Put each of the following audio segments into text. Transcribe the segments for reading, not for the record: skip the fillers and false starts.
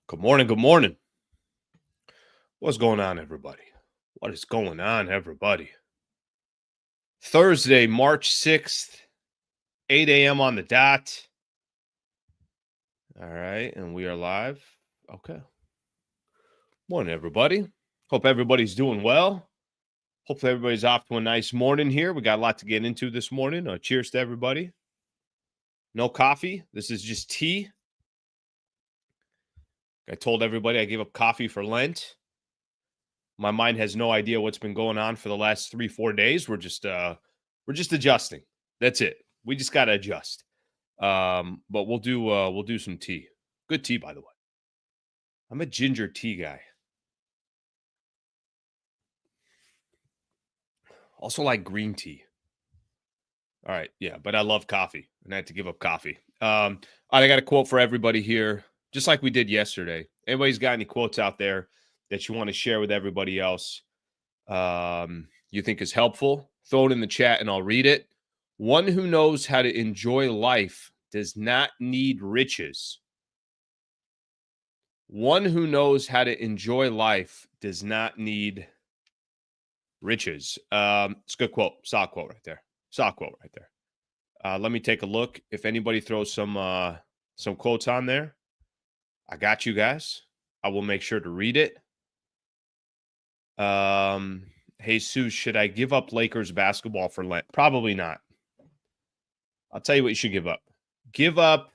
Good morning. Good morning. What's going on, everybody? What is going on, everybody? Thursday, March 6th, 8 a.m. on the dot. All right. And we are live. Okay. Morning, everybody. Hope everybody's doing well. Hopefully, everybody's off to a nice morning here. We got a lot to get into this morning. Cheers to everybody. No coffee. This is just tea. I told everybody I gave up coffee for Lent. My mind has no idea what's been going on for the last 3-4 days. We're just adjusting. That's it. We just got to adjust. But we'll do some tea. Good tea, by the way. I'm a ginger tea guy. Also like green tea. All right, yeah, but I love coffee, and I had to give up coffee. All right, I got a quote for everybody here, just like we did yesterday. Anybody's got any quotes out there that you want to share with everybody else you think is helpful? Throw it in the chat, and I'll read it. One who knows how to enjoy life does not need riches. One who knows how to enjoy life does not need riches. It's a good quote. Saw a quote right there. Let me take a look. If anybody throws some quotes on there, I got you guys. I will make sure to read it. Jesus, should I give up Lakers basketball for Lent? Probably not. I'll tell you what you should give up. Give up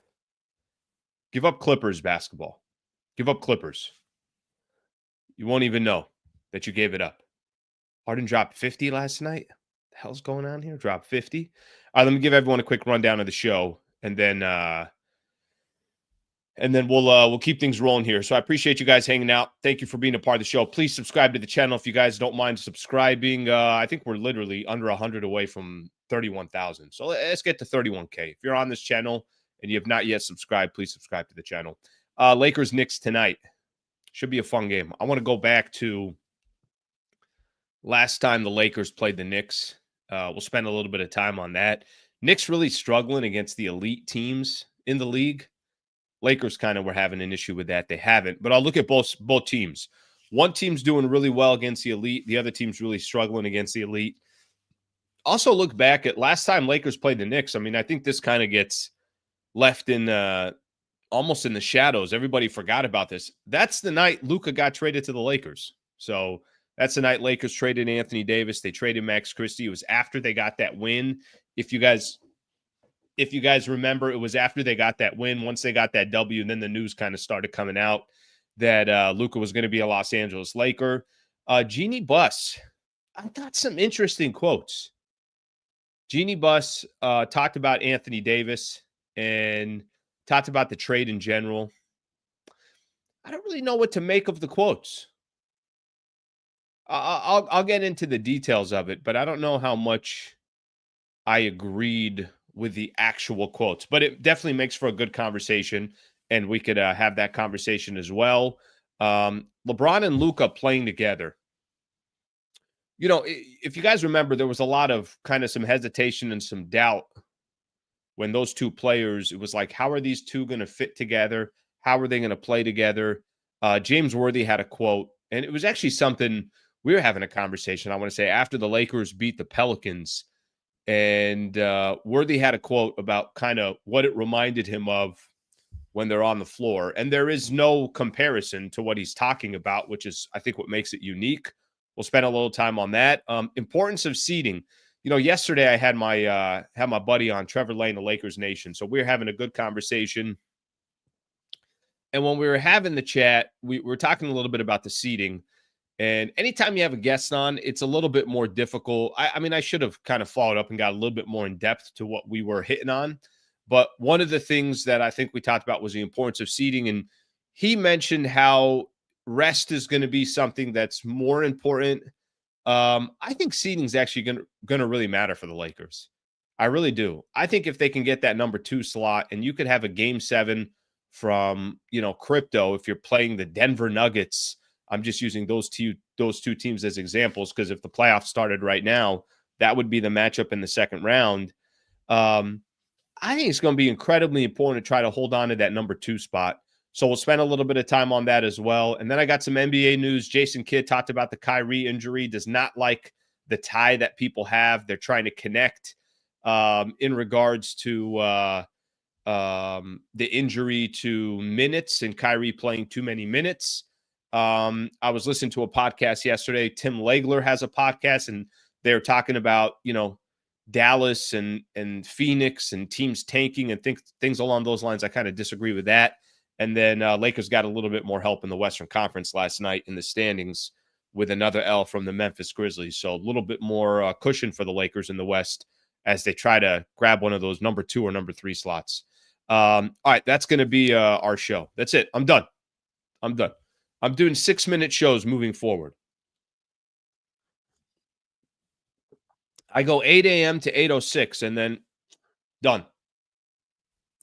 Clippers basketball. Give up Clippers. You won't even know that you gave it up. Harden dropped 50 last night. What the hell's going on here? Dropped 50. All right, let me give everyone a quick rundown of the show, and then we'll keep things rolling here. So I appreciate you guys hanging out. Thank you for being a part of the show. Please subscribe to the channel if you guys don't mind subscribing. I think we're literally under 100 away from 31,000. So let's get to 31K. If you're on this channel and you have not yet subscribed, please subscribe to the channel. Lakers Knicks tonight. Should be a fun game. I want to go back to last time the Lakers played the Knicks. We'll spend a little bit of time on that. Knicks really struggling against the elite teams in the league. Lakers kind of were having an issue with that. They haven't. But I'll look at both teams. One team's doing really well against the elite. The other team's really struggling against the elite. Also look back at last time Lakers played the Knicks. I mean, I think this kind of gets left in almost in the shadows. Everybody forgot about this. That's the night Luka got traded to the Lakers. So that's the night Lakers traded Anthony Davis. They traded Max Christie. It was after they got that win. If you guys remember, it was after they got that win. Once they got that W, and then the news kind of started coming out that Luka was going to be a Los Angeles Laker. Jeanie Buss, I got some interesting quotes. Jeanie Buss talked about Anthony Davis and talked about the trade in general. I don't really know what to make of the quotes. I'll get into the details of it, but I don't know how much I agreed with the actual quotes. But it definitely makes for a good conversation, and we could have that conversation as well. LeBron and Luka playing together. You know, if you guys remember, there was a lot of kind of some hesitation and some doubt when those two players, it was like, how are these two going to fit together? How are they going to play together? James Worthy had a quote, and it was actually something we were having a conversation, I want to say, after the Lakers beat the Pelicans. And Worthy had a quote about kind of what it reminded him of when they're on the floor. And there is no comparison to what he's talking about, which is, I think, what makes it unique. We'll spend a little time on that. Importance of seeding. You know, yesterday I had my buddy on, Trevor Lane, the Lakers Nation. So we were having a good conversation. And when we were having the chat, we were talking a little bit about the seeding. And anytime you have a guest on, it's a little bit more difficult. I mean, I should have kind of followed up and got a little bit more in depth to what we were hitting on. But one of the things that I think we talked about was the importance of seeding. And he mentioned how rest is going to be something that's more important. I think seeding is actually going to really matter for the Lakers. I really do. I think if they can get that number 2 slot, and you could have a game 7 from, crypto, if you're playing the Denver Nuggets. I'm just using those two teams as examples, because if the playoffs started right now, that would be the matchup in the second round. I think it's going to be incredibly important to try to hold on to that number 2 spot. So we'll spend a little bit of time on that as well. And then I got some NBA news. Jason Kidd talked about the Kyrie injury, does not like the tie that people have. They're trying to connect in regards to the injury to minutes and Kyrie playing too many minutes. I was listening to a podcast yesterday. Tim Legler has a podcast, and they're talking about, Dallas and Phoenix and teams tanking and things along those lines. I kind of disagree with that. And then Lakers got a little bit more help in the Western Conference last night in the standings with another L from the Memphis Grizzlies. So a little bit more cushion for the Lakers in the West as they try to grab one of those number 2 or number 3 slots. All right, that's going to be our show. That's it. I'm done. I'm doing 6-minute shows moving forward. I go 8 a.m. to 8:06 and then done.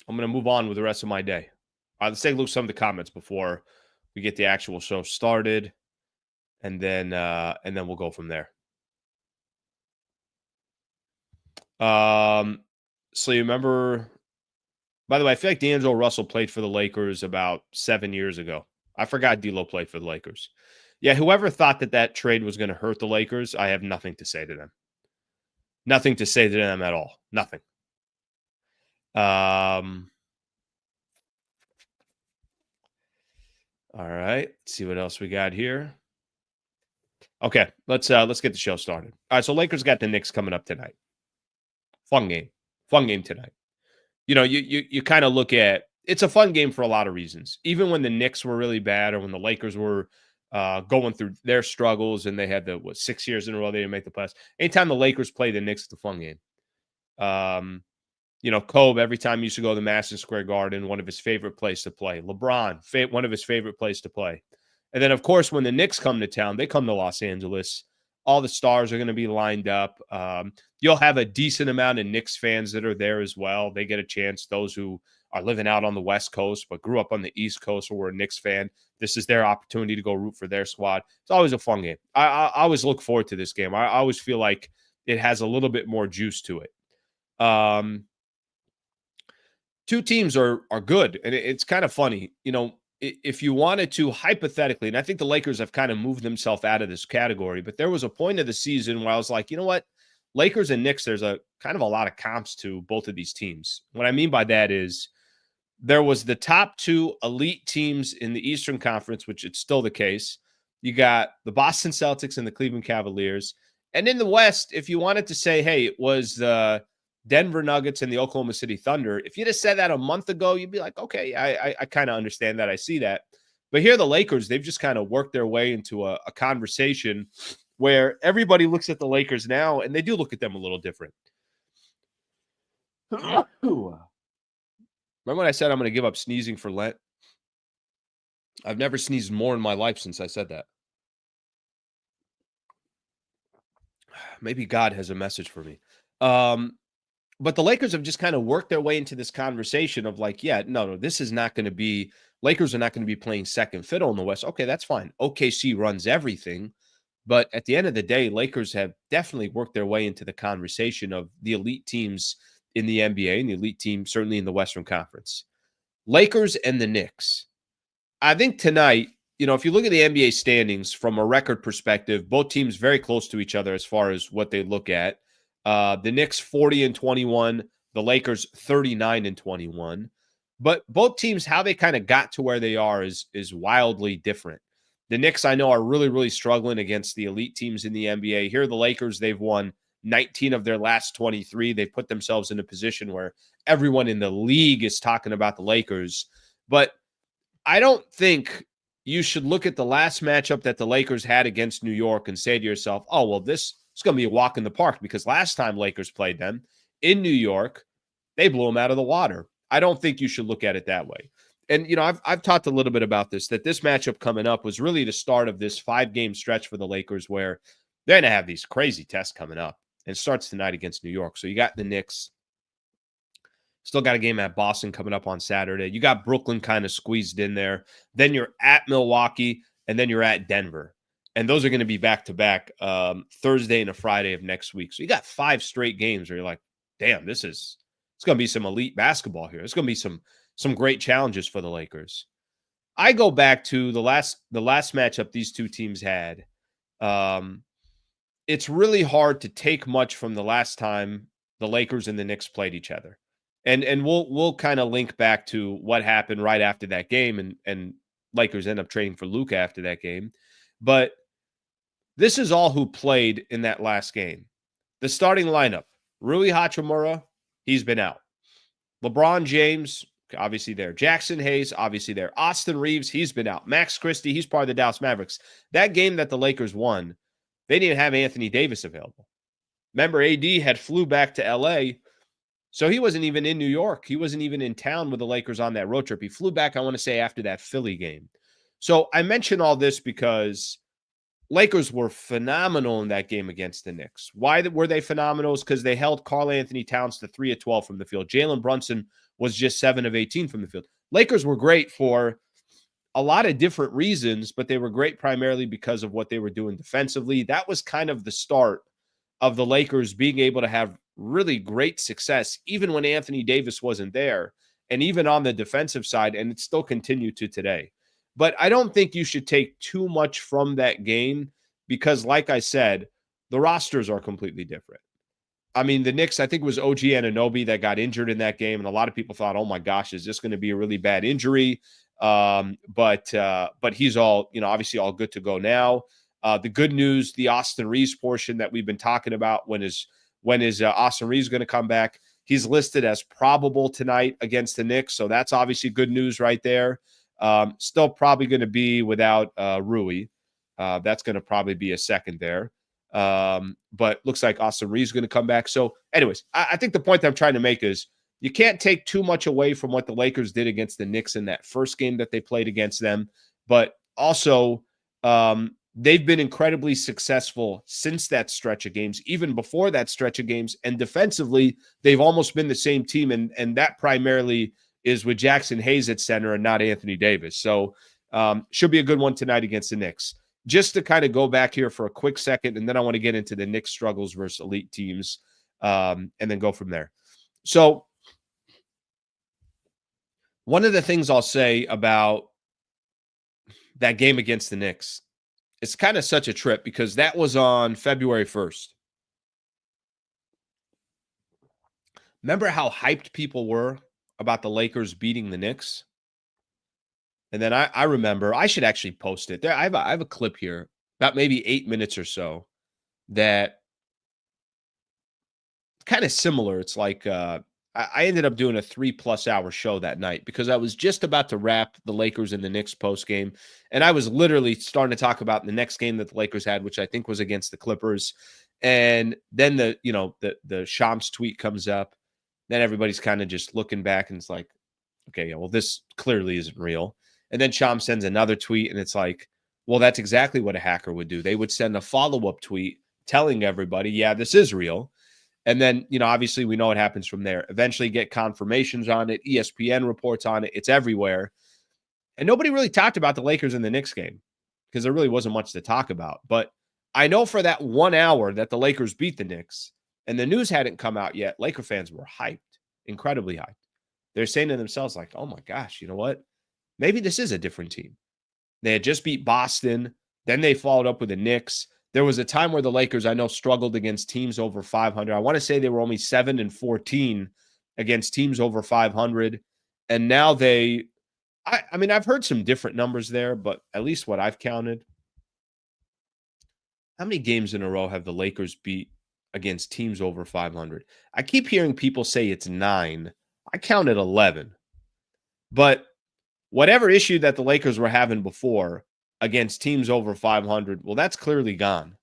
I'm going to move on with the rest of my day. All right, let's take a look at some of the comments before we get the actual show started, and then we'll go from there. So you remember, by the way, I feel like D'Angelo Russell played for the Lakers about 7 years ago. I forgot D'Lo played for the Lakers. Yeah, whoever thought that trade was going to hurt the Lakers, I have nothing to say to them. Nothing to say to them at all. Nothing. All right. Let's see what else we got here. Okay, let's get the show started. All right, so Lakers got the Knicks coming up tonight. Fun game tonight. You kind of look at, it's a fun game for a lot of reasons. Even when the Knicks were really bad, or when the Lakers were going through their struggles, and they had 6 years in a row they didn't make the playoffs. Anytime the Lakers play the Knicks, it's a fun game. Kobe, every time he used to go to the Madison Square Garden, one of his favorite places to play. LeBron, one of his favorite places to play. And then, of course, when the Knicks come to town, they come to Los Angeles. All the stars are going to be lined up. You'll have a decent amount of Knicks fans that are there as well. They get a chance. Those who are living out on the West Coast but grew up on the East Coast or were a Knicks fan, this is their opportunity to go root for their squad. It's always a fun game. I always look forward to this game. I always feel like it has a little bit more juice to it. Two teams are good, and it's kind of funny. If you wanted to hypothetically, and I think the Lakers have kind of moved themselves out of this category, but there was a point of the season where I was like, you know what? Lakers and Knicks, there's a kind of a lot of comps to both of these teams. What I mean by that is there was the top 2 elite teams in the Eastern Conference, which it's still the case. You got the Boston Celtics and the Cleveland Cavaliers. And in the West, if you wanted to say, hey, it was the Denver Nuggets and the Oklahoma City Thunder, if you'd have said that a month ago, you'd be like, okay, I kind of understand that. I see that. But here, the Lakers, they've just kind of worked their way into a conversation where everybody looks at the Lakers now, and they do look at them a little different. Remember when I said I'm going to give up sneezing for Lent? I've never sneezed more in my life since I said that. Maybe God has a message for me. But the Lakers have just kind of worked their way into this conversation of like, yeah, no, this is not going to be, Lakers are not going to be playing second fiddle in the West. Okay, that's fine. OKC runs everything. But at the end of the day, Lakers have definitely worked their way into the conversation of the elite teams in the NBA and the elite team, certainly in the Western Conference. Lakers and the Knicks. I think tonight, if you look at the NBA standings from a record perspective, both teams very close to each other as far as what they look at. The Knicks 40-21, the Lakers 39-21. But both teams, how they kind of got to where they are is wildly different. The Knicks, I know, are really, really struggling against the elite teams in the NBA. Here, the Lakers, they've won 19 of their last 23. They've put themselves in a position where everyone in the league is talking about the Lakers. But I don't think you should look at the last matchup that the Lakers had against New York and say to yourself, oh, well, this is going to be a walk in the park, because last time Lakers played them in New York, they blew them out of the water. I don't think you should look at it that way. And, I've talked a little bit about this, that this matchup coming up was really the start of this 5-game stretch for the Lakers where they're going to have these crazy tests coming up. And it starts tonight against New York. So you got the Knicks. Still got a game at Boston coming up on Saturday. You got Brooklyn kind of squeezed in there. Then you're at Milwaukee, and then you're at Denver. And those are going to be back-to-back Thursday and a Friday of next week. So you got 5 straight games where you're like, damn, it's going to be some elite basketball here. It's going to be some great challenges for the Lakers. I go back to the last matchup these two teams had. Um, it's really hard to take much from the last time the Lakers and the Knicks played each other. And we'll kind of link back to what happened right after that game, and Lakers end up trading for Luka after that game. But this is all who played in that last game. The starting lineup: Rui Hachimura, he's been out. LeBron James, obviously there. Jackson Hayes, obviously there. Austin Reeves, he's been out. Max Christie, he's part of the Dallas Mavericks. That game that the Lakers won, they didn't have Anthony Davis available. Remember, AD had flew back to LA, so he wasn't even in New York. He wasn't even in town with the Lakers on that road trip. He flew back, I want to say, after that Philly game. So I mention all this because Lakers were phenomenal in that game against the Knicks. Why were they phenomenal? Because they held Karl Anthony Towns to 3 of 12 from the field. Jalen Brunson was just 7 of 18 from the field. Lakers were great for a lot of different reasons, but they were great primarily because of what they were doing defensively. That was kind of the start of the Lakers being able to have really great success, even when Anthony Davis wasn't there, and even on the defensive side, and it still continued to today. But I don't think you should take too much from that game because, like I said, the rosters are completely different. I mean, the Knicks, I think it was OG Anunoby that got injured in that game, and a lot of people thought, "Oh my gosh, is this going to be a really bad injury?" But he's all, obviously all good to go now. The good news, the Austin Reeves portion that we've been talking about, when is Austin Reeves going to come back? He's listed as probable tonight against the Knicks, so that's obviously good news right there. Still probably going to be without Rui. That's going to probably be a second there. But looks like Austin Reeves is going to come back. So anyways, I think the point that I'm trying to make is you can't take too much away from what the Lakers did against the Knicks in that first game that they played against them. But also, they've been incredibly successful since that stretch of games, even before that stretch of games. And defensively, they've almost been the same team. And that primarily is with Jackson Hayes at center and not Anthony Davis. So should be a good one tonight against the Knicks. Just to kind of go back here for a quick second, and then I want to get into the Knicks struggles versus elite teams, and then go from there. So one of the things I'll say about that game against the Knicks, it's kind of such a trip because that was on February 1st. Remember how hyped people were about the Lakers beating the Knicks? And then I remember, I should actually post it. There, I have a clip here, about maybe 8 minutes or so, that kind of similar. It's like I ended up doing a 3+ hour show that night because I was just about to wrap the Lakers and the Knicks post game, and I was literally starting to talk about the next game that the Lakers had, which I think was against the Clippers. And then the Shams tweet comes up. Then everybody's kind of just looking back, and it's like, okay, yeah, well, this clearly isn't real. And then Shams sends another tweet, and it's like, well, that's exactly what a hacker would do. They would send a follow-up tweet telling everybody, yeah, this is real. And then, obviously we know what happens from there. Eventually get confirmations on it. ESPN reports on it. It's everywhere. And nobody really talked about the Lakers and the Knicks game because there really wasn't much to talk about. But I know for that 1 hour that the Lakers beat the Knicks and the news hadn't come out yet, Laker fans were hyped, incredibly hyped. They're saying to themselves like, oh my gosh, you know what? Maybe this is a different team. They had just beat Boston. Then they followed up with the Knicks. There was a time where the Lakers, I know, struggled against teams over 500. I want to say they were only 7-14 against teams over 500. And now I mean, I've heard some different numbers there, but at least what I've counted, how many games in a row have the Lakers beat against teams over 500? I keep hearing people say it's 9. I counted 11. But whatever issue that the Lakers were having before against teams over 500, well, that's clearly gone.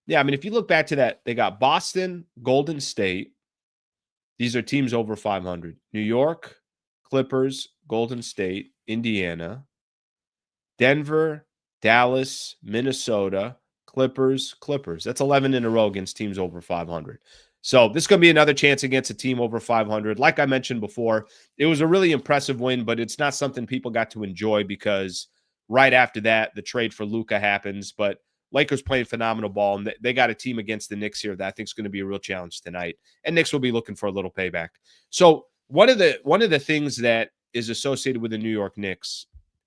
Yeah, I mean, if you look back to that, they got Boston, Golden State. These are teams over 500. New York, Clippers, Golden State, Indiana, Denver, Dallas, Minnesota, Clippers. That's 11 in a row against teams over 500. So this is going to be another chance against a team over 500. Like I mentioned before, it was a really impressive win, but it's not something people got to enjoy because right after that, the trade for Luka happens. But Lakers playing phenomenal ball, and they got a team against the Knicks here that I think is going to be a real challenge tonight. And Knicks will be looking for a little payback. So one of the things that is associated with the New York Knicks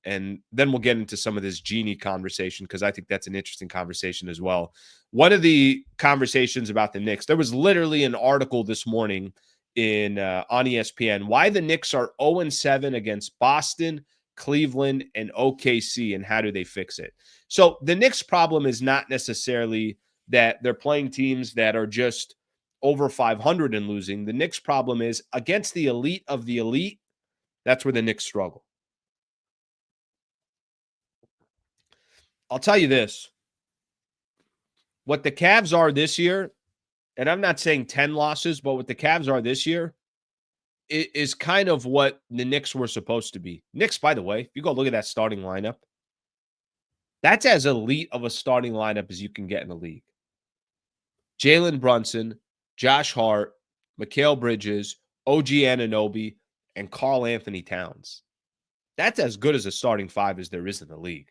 And then we'll get into some of this Jeanie conversation because I think that's an interesting conversation as well. One of the conversations about the Knicks, there was literally an article this morning in on ESPN why the Knicks are 0-7 against Boston, Cleveland, and OKC, and how do they fix it? So the Knicks' problem is not necessarily that they're playing teams that are just over 500 and losing. The Knicks' problem is against the elite of the elite. That's where the Knicks struggle. I'll tell you this. What the Cavs are this year, and I'm not saying 10 losses, but what the Cavs are this year is kind of what the Knicks were supposed to be. Knicks, by the way, if you go look at that starting lineup, that's as elite of a starting lineup as you can get in the league. Jalen Brunson, Josh Hart, Mikal Bridges, OG Anunoby, and Karl Anthony Towns. That's as good as a starting five as there is in the league.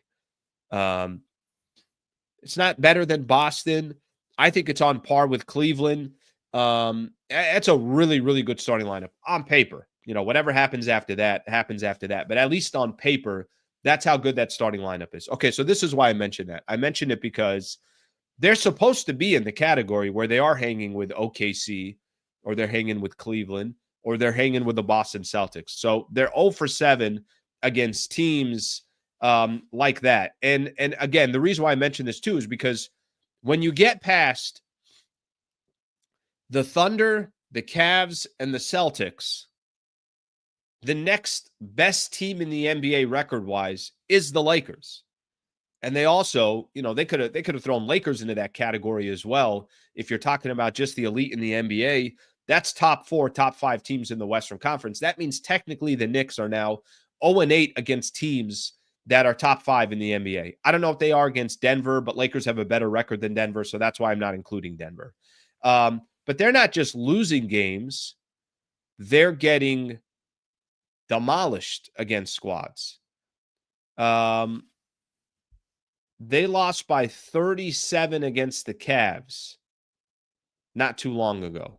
It's not better than Boston. I think it's on par with Cleveland. It's a really, really good starting lineup on paper. You know, whatever happens after that, happens after that. But at least on paper, that's how good that starting lineup is. Okay, so this is why I mentioned that. I mentioned it because they're supposed to be in the category where they are hanging with OKC, or they're hanging with Cleveland, or they're hanging with the Boston Celtics. So they're 0-7 against teams like that. And again, the reason why I mention this too is because when you get past the Thunder, the Cavs, and the Celtics, the next best team in the NBA record-wise is the Lakers. And they also, you know, they could have thrown Lakers into that category as well. If you're talking about just the elite in the NBA, that's top 4, top 5 teams in the Western Conference. That means technically the Knicks are now 0-8 against teams that are top 5 in the NBA. I don't know if they are against Denver, but Lakers have a better record than Denver, so that's why I'm not including Denver. But they're not just losing games. They're getting demolished against squads. They lost by 37 against the Cavs not too long ago.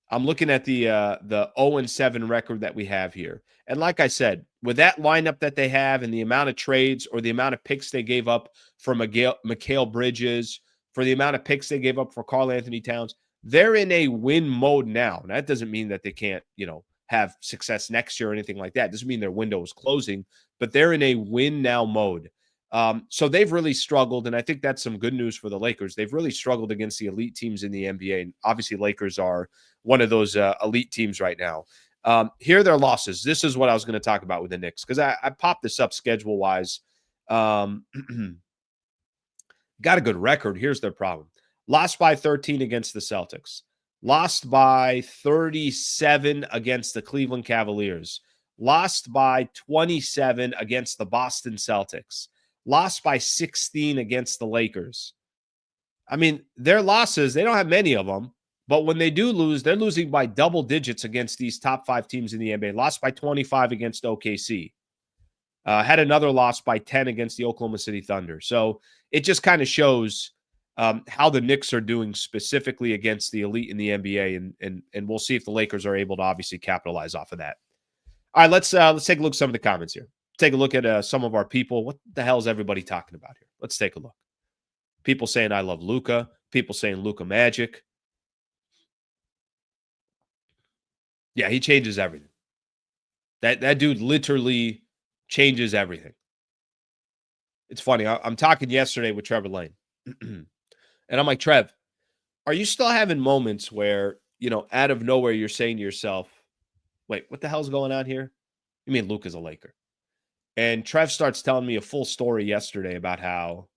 I'm looking at the 0-7 record that we have here. And like I said, with that lineup that they have and the amount of trades or the amount of picks they gave up for Mikal Bridges, for the amount of picks they gave up for Karl Anthony Towns, they're in a win mode now. That doesn't mean that they can't, you know, have success next year or anything like that. It doesn't mean their window is closing, but they're in a win now mode. So they've really struggled, and I think that's some good news for the Lakers. They've really struggled against the elite teams in the NBA, and obviously Lakers are one of those elite teams right now. Here are their losses. This is what I was going to talk about with the Knicks, because I popped this up schedule-wise. Got a good record. Here's their problem. Lost by 13 against the Celtics. Lost by 37 against the Cleveland Cavaliers. Lost by 27 against the Boston Celtics. Lost by 16 against the Lakers. I mean, their losses, they don't have many of them, but when they do lose, they're losing by double digits against these top 5 teams in the NBA. Lost by 25 against OKC. Had another loss by 10 against the Oklahoma City Thunder. So it just kind of shows how the Knicks are doing specifically against the elite in the NBA, and we'll see if the Lakers are able to obviously capitalize off of that. All right, let's take a look at some of the comments here. Take a look at some of our people. What the hell is everybody talking about here? Let's take a look. People saying I love Luka. People saying Luka Magic. Yeah, he changes everything. That dude literally changes everything. It's funny. I'm talking yesterday with Trevor Lane. And I'm like, Trev, are you still having moments where, you know, out of nowhere you're saying to yourself, wait, what the hell's going on here? You mean Luka's a Laker? And Trev starts telling me a full story yesterday about how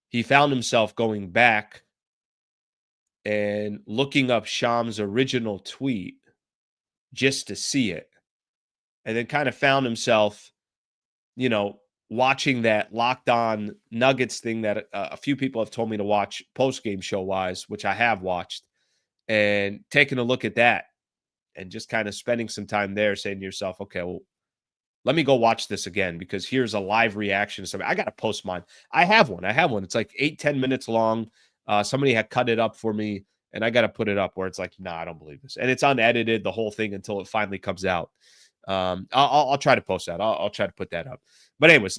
he found himself going back and looking up Sham's original tweet just to see it. And then kind of found himself, you know, watching that Locked On Nuggets thing that a few people have told me to watch post-game show-wise, which I have watched, and taking a look at that and just kind of spending some time there saying to yourself, okay, well, let me go watch this again because here's a live reaction to something. I got to post mine. I have one. It's like 8-10 minutes long. Somebody had cut it up for me, and I got to put it up where it's like, nah, I don't believe this. And it's unedited, the whole thing, until it finally comes out. I'll try to post that. I'll try to put that up. But anyways,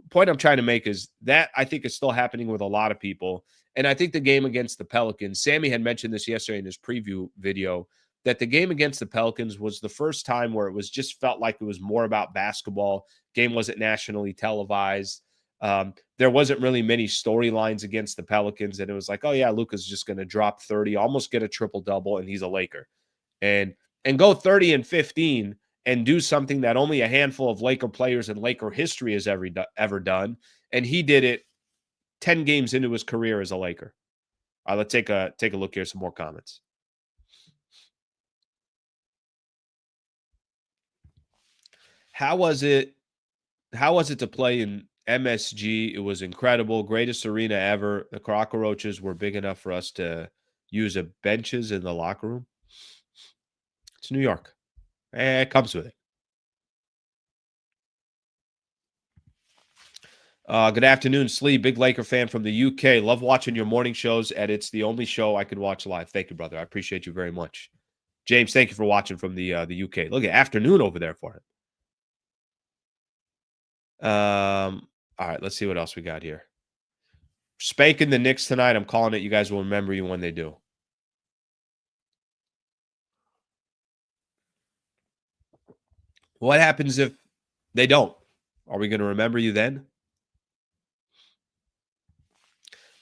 point I'm trying to make is that I think is still happening with a lot of people. And I think the game against the Pelicans, Sammy had mentioned this yesterday in his preview video, that the game against the Pelicans was the first time where it was just felt like it was more about basketball. Game wasn't nationally televised. There wasn't really many storylines against the Pelicans. And it was like, oh yeah, Luka's just going to drop 30, almost get a triple double, and he's a Laker. And go 30 and 15 and do something that only a handful of Laker players in Laker history has ever done. And he did it 10 games into his career as a Laker. All right, let's take a look here. Some more comments. How was it to play in MSG? It was incredible. Greatest arena ever. The cockroaches were big enough for us to use a benches in the locker room. It's New York. It comes with it. Good afternoon, Slee. Big Laker fan from the UK. Love watching your morning shows, and it's the only show I could watch live. Thank you, brother. I appreciate you very much. James, thank you for watching from the UK. Look at afternoon over there for him. All right, let's see what else we got here. Spanking the Knicks tonight. I'm calling it. You guys will remember you when they do. What happens if they don't? Are we going to remember you then?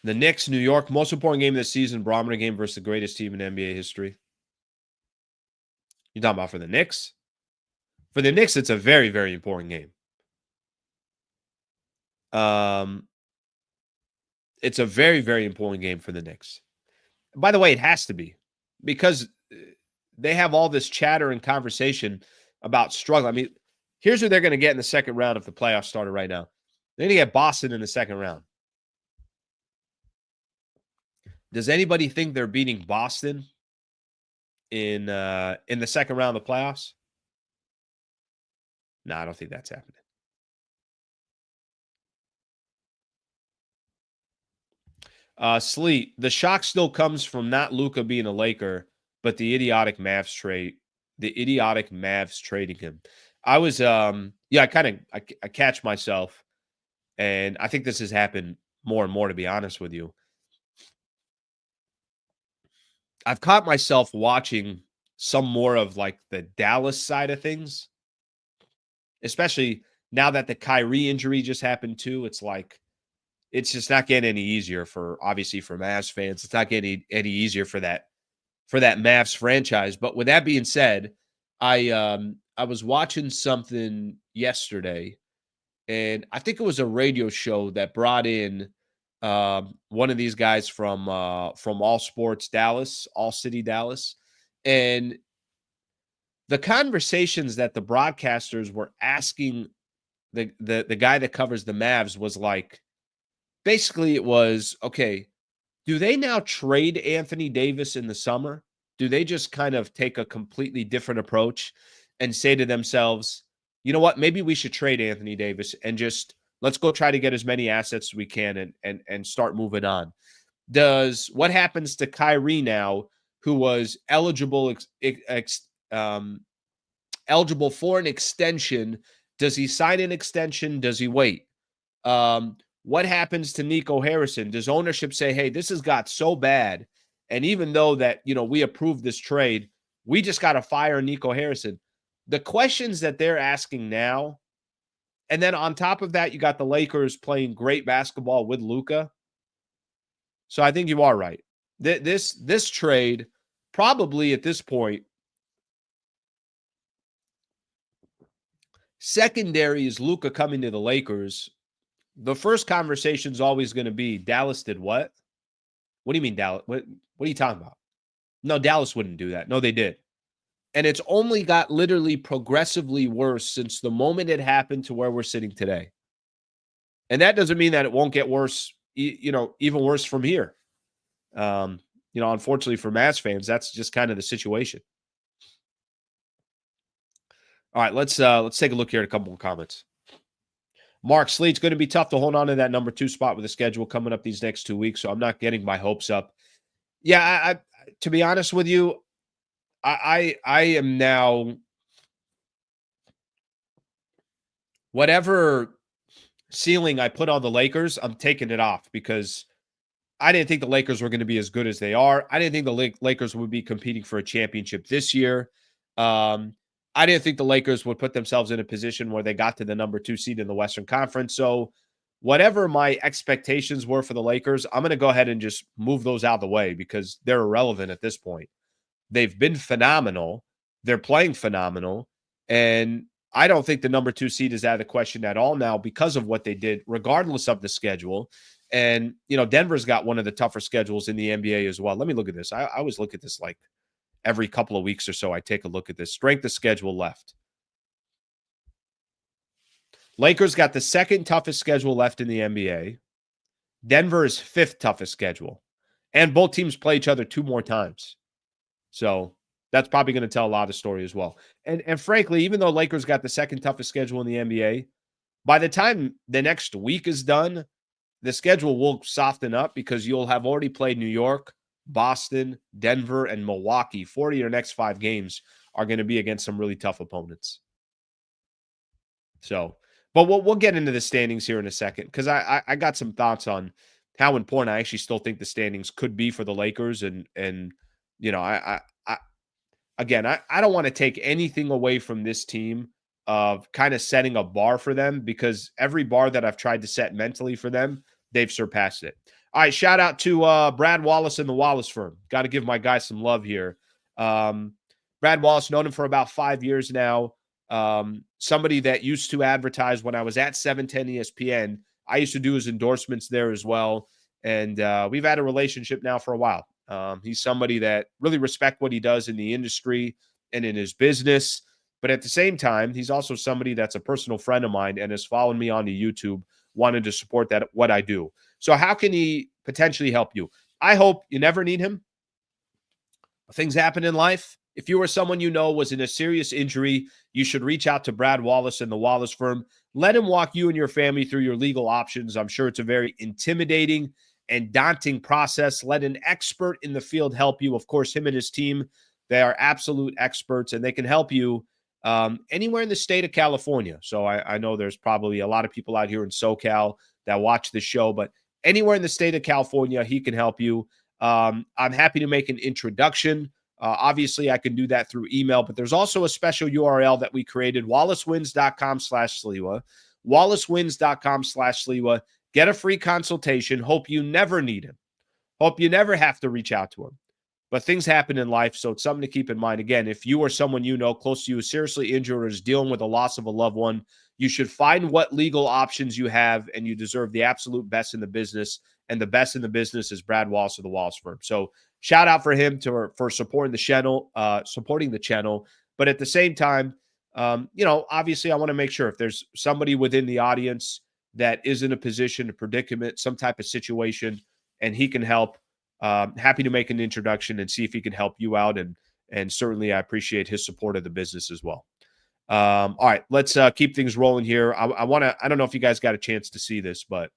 The Knicks, New York, most important game of the season, barometer game versus the greatest team in NBA history. You're talking about for the Knicks? For the Knicks, it's a very, very important game. It's a very, very important game for the Knicks. By the way, it has to be because they have all this chatter and conversation about struggle. I mean, here's who they're going to get in the second round if the playoffs started right now. They're going to get Boston in the second round. Does anybody think they're beating Boston in the second round of the playoffs? No, I don't think that's happening. Slee, the shock still comes from not Luka being a Laker, but the idiotic Mavs trade. The idiotic Mavs trading him. I was I catch myself, and I think this has happened more and more, to be honest with you. I've caught myself watching some more of like the Dallas side of things, especially now that the Kyrie injury just happened too. It's like it's just not getting any easier for Mavs fans. It's not getting any easier for that Mavs franchise. But with that being said, I was watching something yesterday, and I think it was a radio show that brought in one of these guys from All Sports Dallas, All City Dallas, and the conversations that the broadcasters were asking the guy that covers the Mavs was like, basically it was, okay, do they now trade Anthony Davis in the summer? Do they just kind of take a completely different approach and say to themselves, you know what, maybe we should trade Anthony Davis and just let's go try to get as many assets as we can and start moving on? Does what happens to Kyrie now, who was eligible for an extension? Does he sign an extension? Does he wait? What happens to Nico Harrison? Does ownership say, hey, this has got so bad, and even though that, we approved this trade, we just got to fire Nico Harrison? The questions that they're asking now, and then on top of that, you got the Lakers playing great basketball with Luka. So I think you are right. This trade, probably at this point, secondary is Luka coming to the Lakers. The first conversation is always going to be Dallas did what? What do you mean Dallas? What are you talking about? No, Dallas wouldn't do that. No, they did. And it's only got literally progressively worse since the moment it happened to where we're sitting today. And that doesn't mean that it won't get worse, even worse from here. Unfortunately for Mavs fans, that's just kind of the situation. All right, let's take a look here at a couple of comments. Mark Sleet's going to be tough to hold on to that number 2 spot with the schedule coming up these next 2 weeks, so I'm not getting my hopes up. Yeah, I to be honest with you, I am now whatever ceiling I put on the Lakers, I'm taking it off because I didn't think the Lakers were going to be as good as they are. I didn't think the Lakers would be competing for a championship this year. Um, I didn't think the Lakers would put themselves in a position where they got to the number 2 seed in the Western Conference. So, whatever my expectations were for the Lakers, I'm going to go ahead and just move those out of the way because they're irrelevant at this point. They've been phenomenal. They're playing phenomenal. And I don't think the number 2 seed is out of the question at all now because of what they did, regardless of the schedule. And, Denver's got one of the tougher schedules in the NBA as well. Let me look at this. I always look at this like every couple of weeks or so. I take a look at this. Strength of schedule left. Lakers got the second toughest schedule left in the NBA. Denver is fifth toughest schedule. And both teams play each other 2 more times. So that's probably going to tell a lot of story as well. And frankly, even though Lakers got the second toughest schedule in the NBA, by the time the next week is done, the schedule will soften up because you'll have already played New York, Boston, Denver, and Milwaukee. 4 of your next 5 games are going to be against some really tough opponents. So, but we'll get into the standings here in a second because I got some thoughts on how important I actually still think the standings could be for the Lakers. And I again, I don't want to take anything away from this team of kind of setting a bar for them because every bar that I've tried to set mentally for them, they've surpassed it. All right, shout out to Brad Wallace and the Wallace firm. Got to give my guy some love here. Brad Wallace, known him for about 5 years now. Somebody that used to advertise when I was at 710 ESPN. I used to do his endorsements there as well. And we've had a relationship now for a while. He's somebody that really respect what he does in the industry and in his business. But at the same time, he's also somebody that's a personal friend of mine and has followed me on the YouTube, wanted to support that what I do. So how can he potentially help you? I hope you never need him. Things happen in life. If you or someone you know was in a serious injury, you should reach out to Brad Wallace and the Wallace firm. Let him walk you and your family through your legal options. I'm sure it's a very intimidating and daunting process. Let an expert in the field help you. Of course, him and his team, they are absolute experts, and they can help you anywhere in the state of California. So I know there's probably a lot of people out here in SoCal that watch the show, but anywhere in the state of California, he can help you. I'm happy to make an introduction. Obviously, I can do that through email, but there's also a special URL that we created, wallacewins.com/Sliwa, wallacewins.com/Sliwa. Get a free consultation. Hope you never need him. Hope you never have to reach out to him. But things happen in life, so it's something to keep in mind. Again, if you or someone you know close to you is seriously injured or is dealing with the loss of a loved one, you should find what legal options you have, and you deserve the absolute best in the business. And the best in the business is Brad Wallace of the Wallace firm. So shout out for him for supporting the channel. But at the same time, obviously I want to make sure if there's somebody within the audience that is in a position, a predicament, some type of situation, and he can help. Happy to make an introduction and see if he can help you out. And certainly I appreciate his support of the business as well. All right, let's keep things rolling here. I don't know if you guys got a chance to see this, but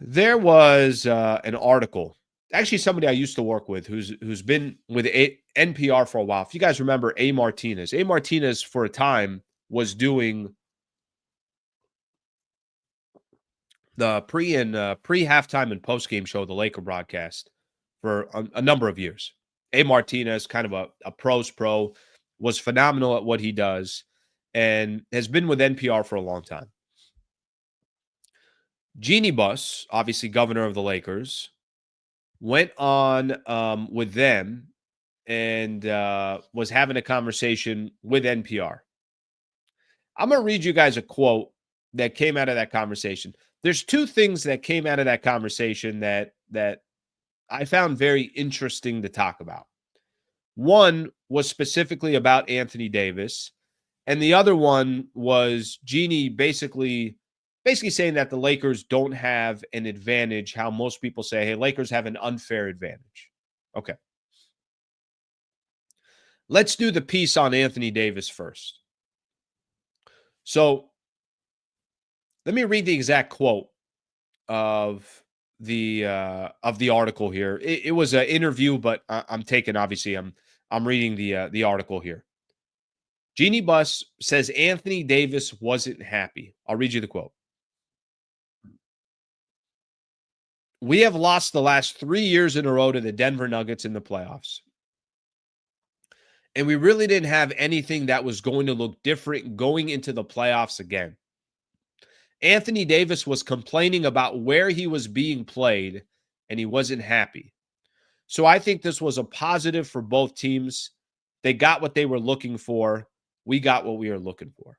there was an article. Actually, somebody I used to work with who's been with NPR for a while. If you guys remember A. Martinez for a time was doing the pre halftime and post game show, the Laker broadcast, for a number of years. A. Martinez, kind of a pros pro, was phenomenal at what he does and has been with NPR for a long time. Jeanie Buss, obviously governor of the Lakers, went on with them and was having a conversation with NPR. I'm going to read you guys a quote that came out of that conversation. There's 2 things that came out of that conversation that I found very interesting to talk about. One was specifically about Anthony Davis, and the other one was Jeanie basically saying that the Lakers don't have an advantage, how most people say, hey, Lakers have an unfair advantage. Okay. Let's do the piece on Anthony Davis first. So let me read the exact quote of the article here. It was an interview, but I'm reading the article here. Jeanie Buss says Anthony Davis wasn't happy. I'll read you the quote. We have lost the last 3 years in a row to the Denver Nuggets in the playoffs. And we really didn't have anything that was going to look different going into the playoffs again. Anthony Davis was complaining about where he was being played, and he wasn't happy. So I think this was a positive for both teams. They got what they were looking for. We got what we were looking for.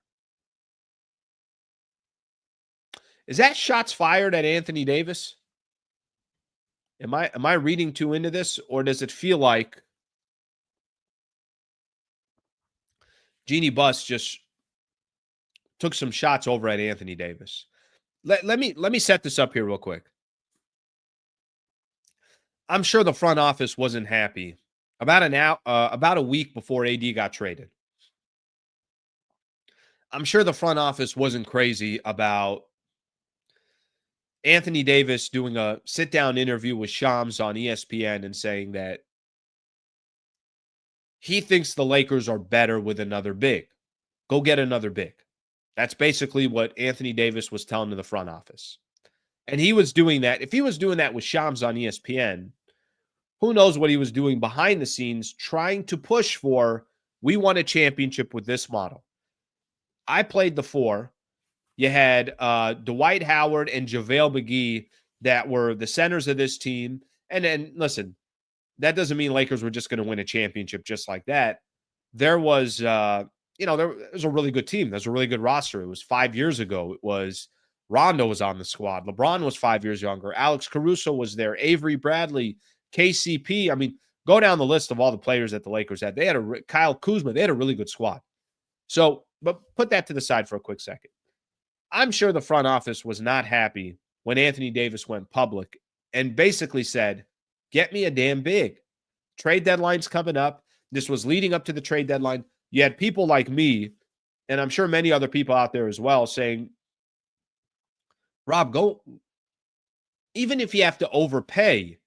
Is that shots fired at Anthony Davis? Am I reading too into this, or does it feel like Jeanie Buss just took some shots over at Anthony Davis? Let me set this up here real quick. I'm sure the front office wasn't happy about a week before AD got traded. I'm sure the front office wasn't crazy about Anthony Davis doing a sit-down interview with Shams on ESPN and saying that he thinks the Lakers are better with another big. Go get another big. That's basically what Anthony Davis was telling to the front office. And he was doing that. If he was doing that with Shams on ESPN, who knows what he was doing behind the scenes trying to push for, we won a championship with this model. I played the four. You had Dwight Howard and JaVale McGee that were the centers of this team. And then, listen, that doesn't mean Lakers were just going to win a championship just like that. There was, there was a really good team. There's a really good roster. It was 5 years ago. It was Rondo was on the squad. LeBron was 5 years younger. Alex Caruso was there. Avery Bradley, KCP. I mean, go down the list of all the players that the Lakers had. They had Kyle Kuzma. They had a really good squad. So, but put that to the side for a quick second. I'm sure the front office was not happy when Anthony Davis went public and basically said, get me a damn big. Trade deadline's coming up. This was leading up to the trade deadline. You had people like me, and I'm sure many other people out there as well, saying, Rob, go, even if you have to overpay,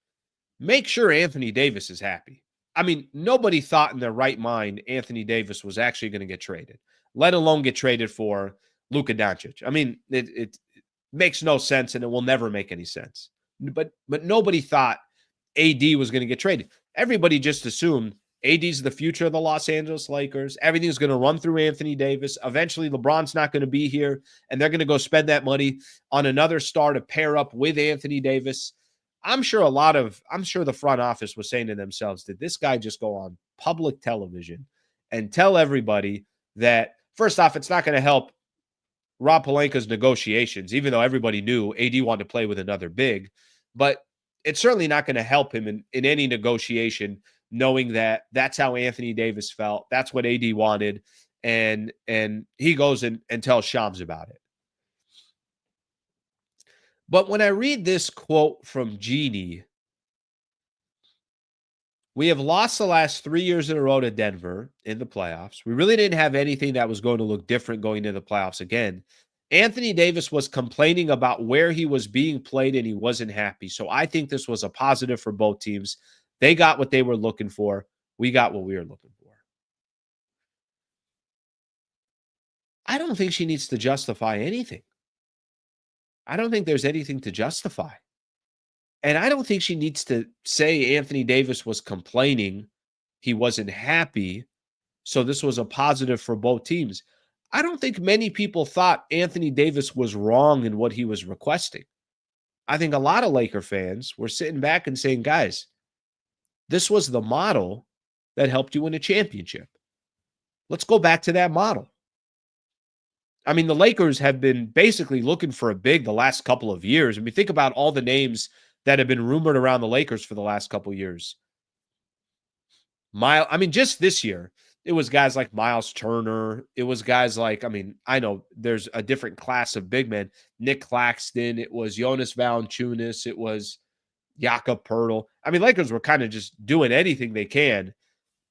make sure Anthony Davis is happy. I mean, nobody thought in their right mind Anthony Davis was actually going to get traded, let alone get traded for Luka Doncic. I mean, it makes no sense, and it will never make any sense. But nobody thought AD was going to get traded. Everybody just assumed AD's the future of the Los Angeles Lakers. Everything's going to run through Anthony Davis. Eventually, LeBron's not going to be here, and they're going to go spend that money on another star to pair up with Anthony Davis. I'm sure the front office was saying to themselves, did this guy just go on public television and tell everybody that, first off, it's not going to help Rob Pelinka's negotiations, even though everybody knew AD wanted to play with another big, but it's certainly not going to help him in any negotiation, knowing that that's how Anthony Davis felt. That's what AD wanted. And he goes and tells Shams about it. But when I read this quote from Jeanie, we have lost the last 3 years in a row to Denver in the playoffs. We really didn't have anything that was going to look different going into the playoffs again. Anthony Davis was complaining about where he was being played and he wasn't happy. So I think this was a positive for both teams. They got what they were looking for. We got what we were looking for. I don't think she needs to justify anything. I don't think there's anything to justify. And I don't think she needs to say Anthony Davis was complaining. He wasn't happy. So this was a positive for both teams. I don't think many people thought Anthony Davis was wrong in what he was requesting. I think a lot of Laker fans were sitting back and saying, guys, this was the model that helped you win a championship. Let's go back to that model. I mean, the Lakers have been basically looking for a big the last couple of years. I mean, think about all the names that have been rumored around the Lakers for the last couple of years. Just this year, it was guys like Miles Turner. It was guys like, I know there's a different class of big men. Nick Claxton. It was Jonas Valanciunas. It was Jakob Poeltl. Lakers were kind of just doing anything they can.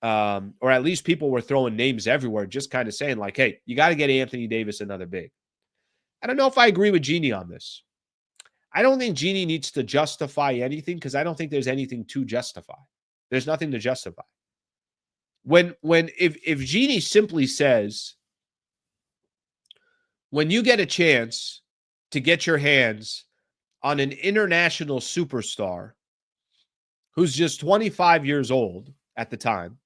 Or at least people were throwing names everywhere, just kind of saying like, hey, you got to get Anthony Davis another big. I don't know if I agree with Jeanie on this. I don't think Jeanie needs to justify anything because I don't think there's anything to justify. There's nothing to justify. If Jeanie simply says, when you get a chance to get your hands on an international superstar who's just 25 years old at the time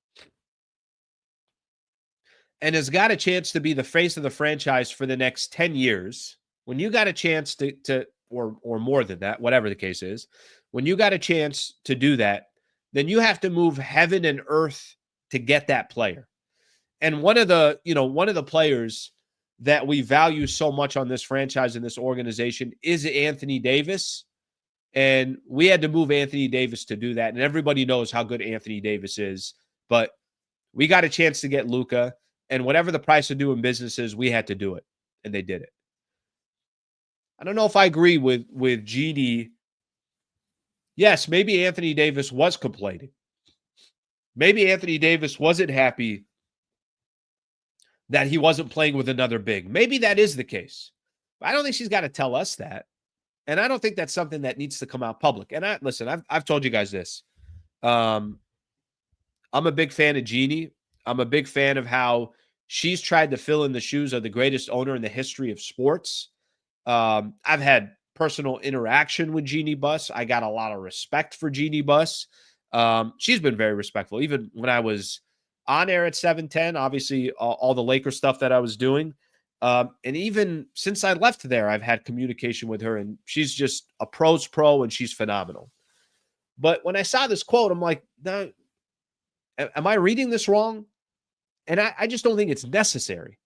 and has got a chance to be the face of the franchise for the next 10 years, when you got a chance to or more than that, whatever the case is, when you got a chance to do that, then you have to move heaven and earth to get that player. And one of the players that we value so much on this franchise and this organization is Anthony Davis. And we had to move Anthony Davis to do that. And everybody knows how good Anthony Davis is. But we got a chance to get Luka. And whatever the price of doing business is, we had to do it. And they did it. I don't know if I agree with Jeanie. Yes, maybe Anthony Davis was complaining. Maybe Anthony Davis wasn't happy that he wasn't playing with another big. Maybe that is the case. But I don't think she's got to tell us that. And I don't think that's something that needs to come out public. And I've told you guys this. I'm a big fan of Jeanie. I'm a big fan of how she's tried to fill in the shoes of the greatest owner in the history of sports. I've had personal interaction with Jeanie Buss. I got a lot of respect for Jeanie Buss. She's been very respectful. Even when I was on air at 710, obviously all the Lakers stuff that I was doing. And even since I left there, I've had communication with her, and she's just a pro's pro, and she's phenomenal. But when I saw this quote, I'm like, no, am I reading this wrong? And I just don't think it's necessary.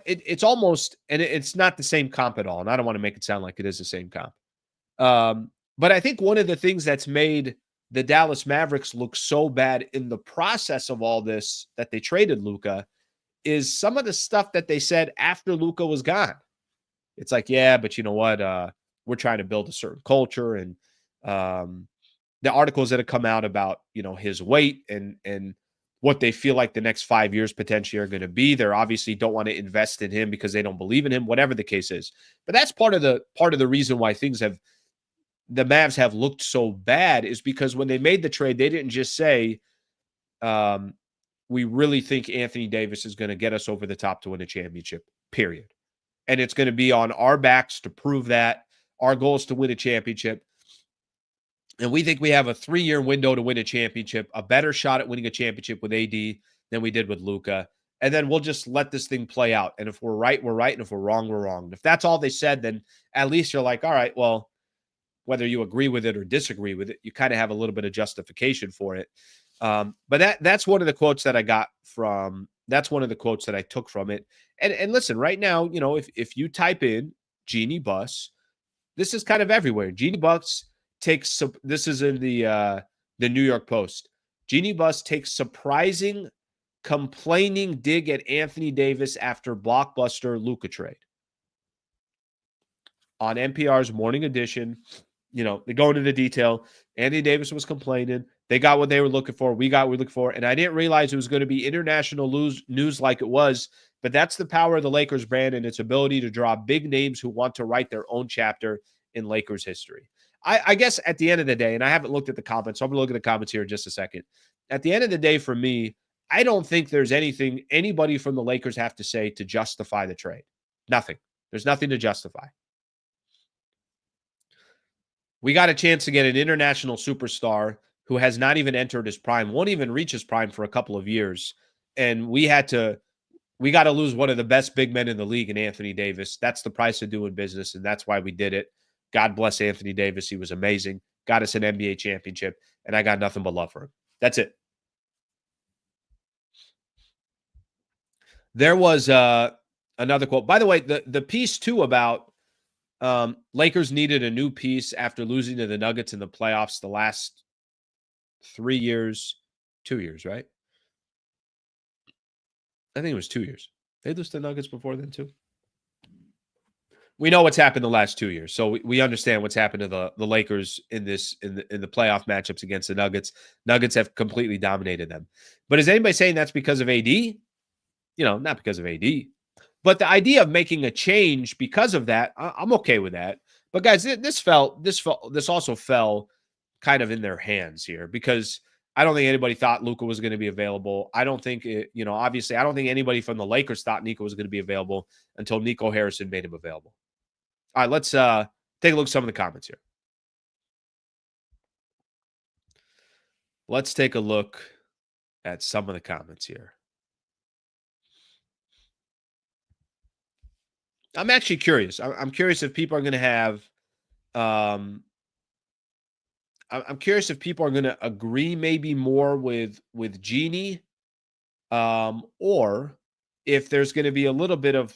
It's almost, and it's not the same comp at all. And I don't want to make it sound like it is the same comp. But I think one of the things that's made the Dallas Mavericks look so bad in the process of all this, that they traded Luka, is some of the stuff that they said after Luka was gone. It's like, yeah, but you know what? We're trying to build a certain culture. And the articles that have come out about, his weight and what they feel like the next 5 years potentially are going to be. They obviously don't want to invest in him because they don't believe in him, whatever the case is. But that's part of the reason why the Mavs have looked so bad, is because when they made the trade, they didn't just say, we really think Anthony Davis is going to get us over the top to win a championship, period. And it's going to be on our backs to prove that. Our goal is to win a championship. And we think we have a 3-year window to win a championship, a better shot at winning a championship with AD than we did with Luka. And then we'll just let this thing play out. And if we're right, we're right. And if we're wrong, we're wrong. And if that's all they said, then at least you're like, all right, well, whether you agree with it or disagree with it, you kind of have a little bit of justification for it. But that's one of the quotes that I got from, that's one of the quotes that I took from it. And listen, right now, if you type in Jeanie Buss, this is kind of everywhere. Jeanie Buss takes, this is in the New York Post. Jeanie Buss takes surprising, complaining dig at Anthony Davis after blockbuster Luka trade. On NPR's Morning Edition, they go into the detail. Anthony Davis was complaining. They got what they were looking for. We got what we were looking for. And I didn't realize it was going to be international news like it was. But that's the power of the Lakers brand and its ability to draw big names who want to write their own chapter in Lakers history. I guess at the end of the day, and I haven't looked at the comments, so I'm going to look at the comments here in just a second. At the end of the day, for me, I don't think there's anything anybody from the Lakers have to say to justify the trade. Nothing. There's nothing to justify. We got a chance to get an international superstar who has not even entered his prime, won't even reach his prime for a couple of years. And we got to lose one of the best big men in the league in Anthony Davis. That's the price of doing business, and that's why we did it. God bless Anthony Davis. He was amazing. Got us an NBA championship, and I got nothing but love for him. That's it. There was another quote. By the way, the piece, too, about Lakers needed a new piece after losing to the Nuggets in the playoffs the last 3 years. 2 years, right? I think it was 2 years. They lost to the Nuggets before then, too. We know what's happened the last 2 years, so we understand what's happened to the Lakers in the playoff matchups against the Nuggets. Nuggets have completely dominated them. But is anybody saying that's because of AD? Not because of AD. But the idea of making a change because of that, I'm okay with that. But guys, this also fell kind of in their hands here, because I don't think anybody thought Luka was going to be available. I don't think obviously, I don't think anybody from the Lakers thought Nico was going to be available until Nico Harrison made him available. All right, let's take a look at some of the comments here. Let's take a look at some of the comments here. I'm actually curious. I'm curious if people are going to have. I'm curious if people are going to agree maybe more with Jeanie, or if there's going to be a little bit of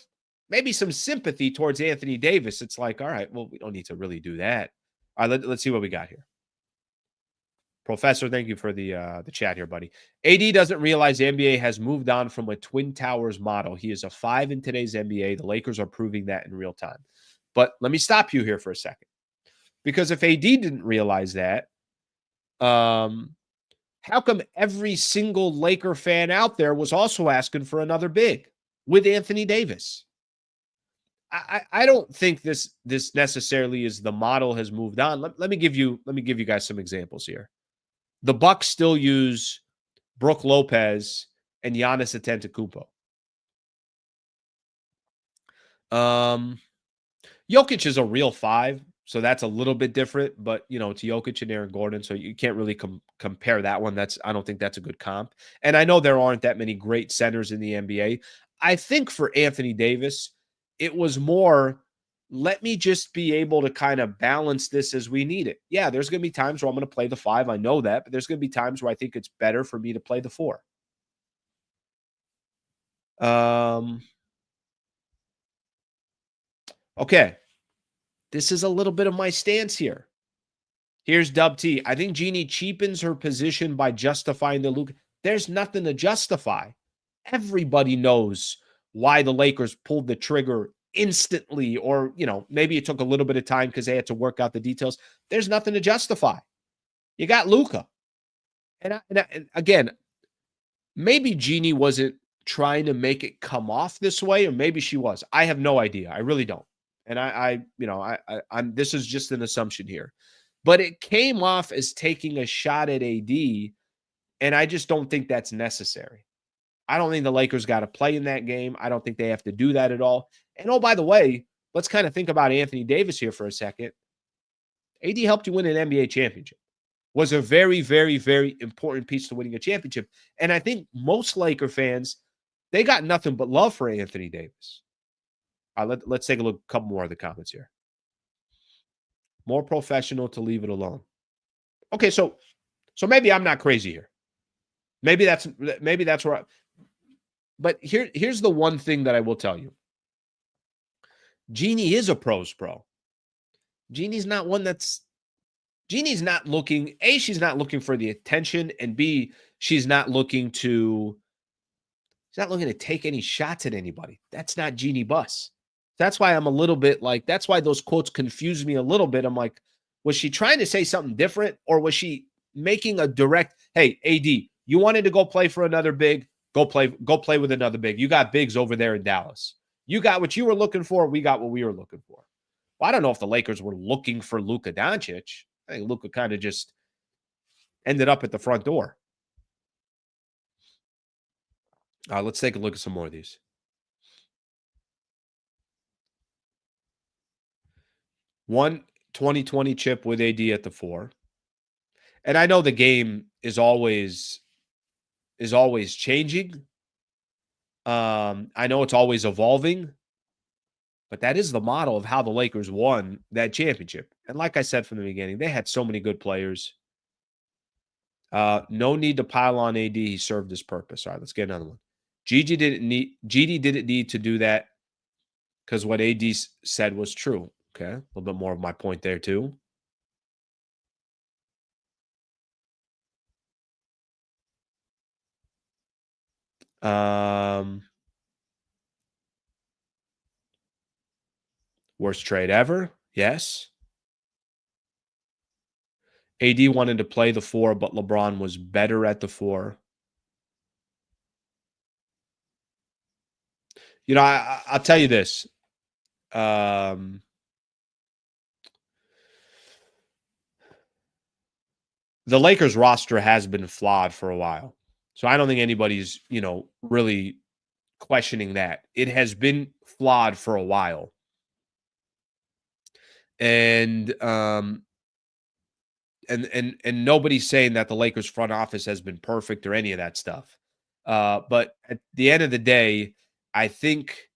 maybe some sympathy towards Anthony Davis. It's like, all right, well, we don't need to really do that. All right, let's see what we got here. Professor, thank you for the chat here, buddy. AD doesn't realize the NBA has moved on from a Twin Towers model. He is a 5 in today's NBA. The Lakers are proving that in real time. But let me stop you here for a second. Because if AD didn't realize that, how come every single Laker fan out there was also asking for another big with Anthony Davis? I don't think this necessarily is the model has moved on. Let me give you guys some examples here. The Bucks still use Brook Lopez and Giannis Antetokounmpo. Jokic is a real 5, so that's a little bit different. But it's Jokic and Aaron Gordon, so you can't really compare that one. I don't think that's a good comp. And I know there aren't that many great centers in the NBA. I think for Anthony Davis, it was more, let me just be able to kind of balance this as we need it. Yeah, there's going to be times where I'm going to play the 5. I know that, but there's going to be times where I think it's better for me to play the 4. Okay. This is a little bit of my stance here. Here's Dub T. I think Jeanie cheapens her position by justifying the Luka. There's nothing to justify. Everybody knows why the Lakers pulled the trigger instantly, or, maybe it took a little bit of time because they had to work out the details. There's nothing to justify. You got Luka. And again, maybe Jeanie wasn't trying to make it come off this way, or maybe she was. I have no idea. I really don't. And I'm this is just an assumption here. But it came off as taking a shot at AD, and I just don't think that's necessary. I don't think the Lakers got to play in that game. I don't think they have to do that at all. And oh, by the way, let's kind of think about Anthony Davis here for a second. AD helped you win an NBA championship. Was a very, very, very important piece to winning a championship. And I think most Laker fans, they got nothing but love for Anthony Davis. Let's take a look at a couple more of the comments here. More professional to leave it alone. Okay, so maybe I'm not crazy here. Maybe that's where but here's the one thing that I will tell you. Jeanie is a pros pro. Jeanie's not looking, A, she's not looking for the attention, and B, she's not looking to take any shots at anybody. That's not Jeanie Buss. That's why I'm a little bit like, that's why those quotes confuse me a little bit. I'm like, was she trying to say something different, or was she making a direct, hey, AD, you wanted to go play for another big, go play with another big. You got bigs over there in Dallas. You got what you were looking for. We got what we were looking for. Well, I don't know if the Lakers were looking for Luka Doncic. I think Luka kind of just ended up at the front door. Let's take a look at some more of these. 2020 chip with AD at the 4. And I know the game is always changing. I know it's always evolving, but that is the model of how the Lakers won that championship. And like I said from the beginning, they had so many good players. No need to pile on AD. He served his purpose. All right, let's get another one. Gigi didn't need to do that because what AD said was true. Okay, a little bit more of my point there too. Worst trade ever? Yes. AD wanted to play the 4, but LeBron was better at the 4. I'll tell you this. the Lakers roster has been flawed for a while. So I don't think anybody's, really questioning that. It has been flawed for a while. And and nobody's saying that the Lakers front office has been perfect or any of that stuff. But at the end of the day, I think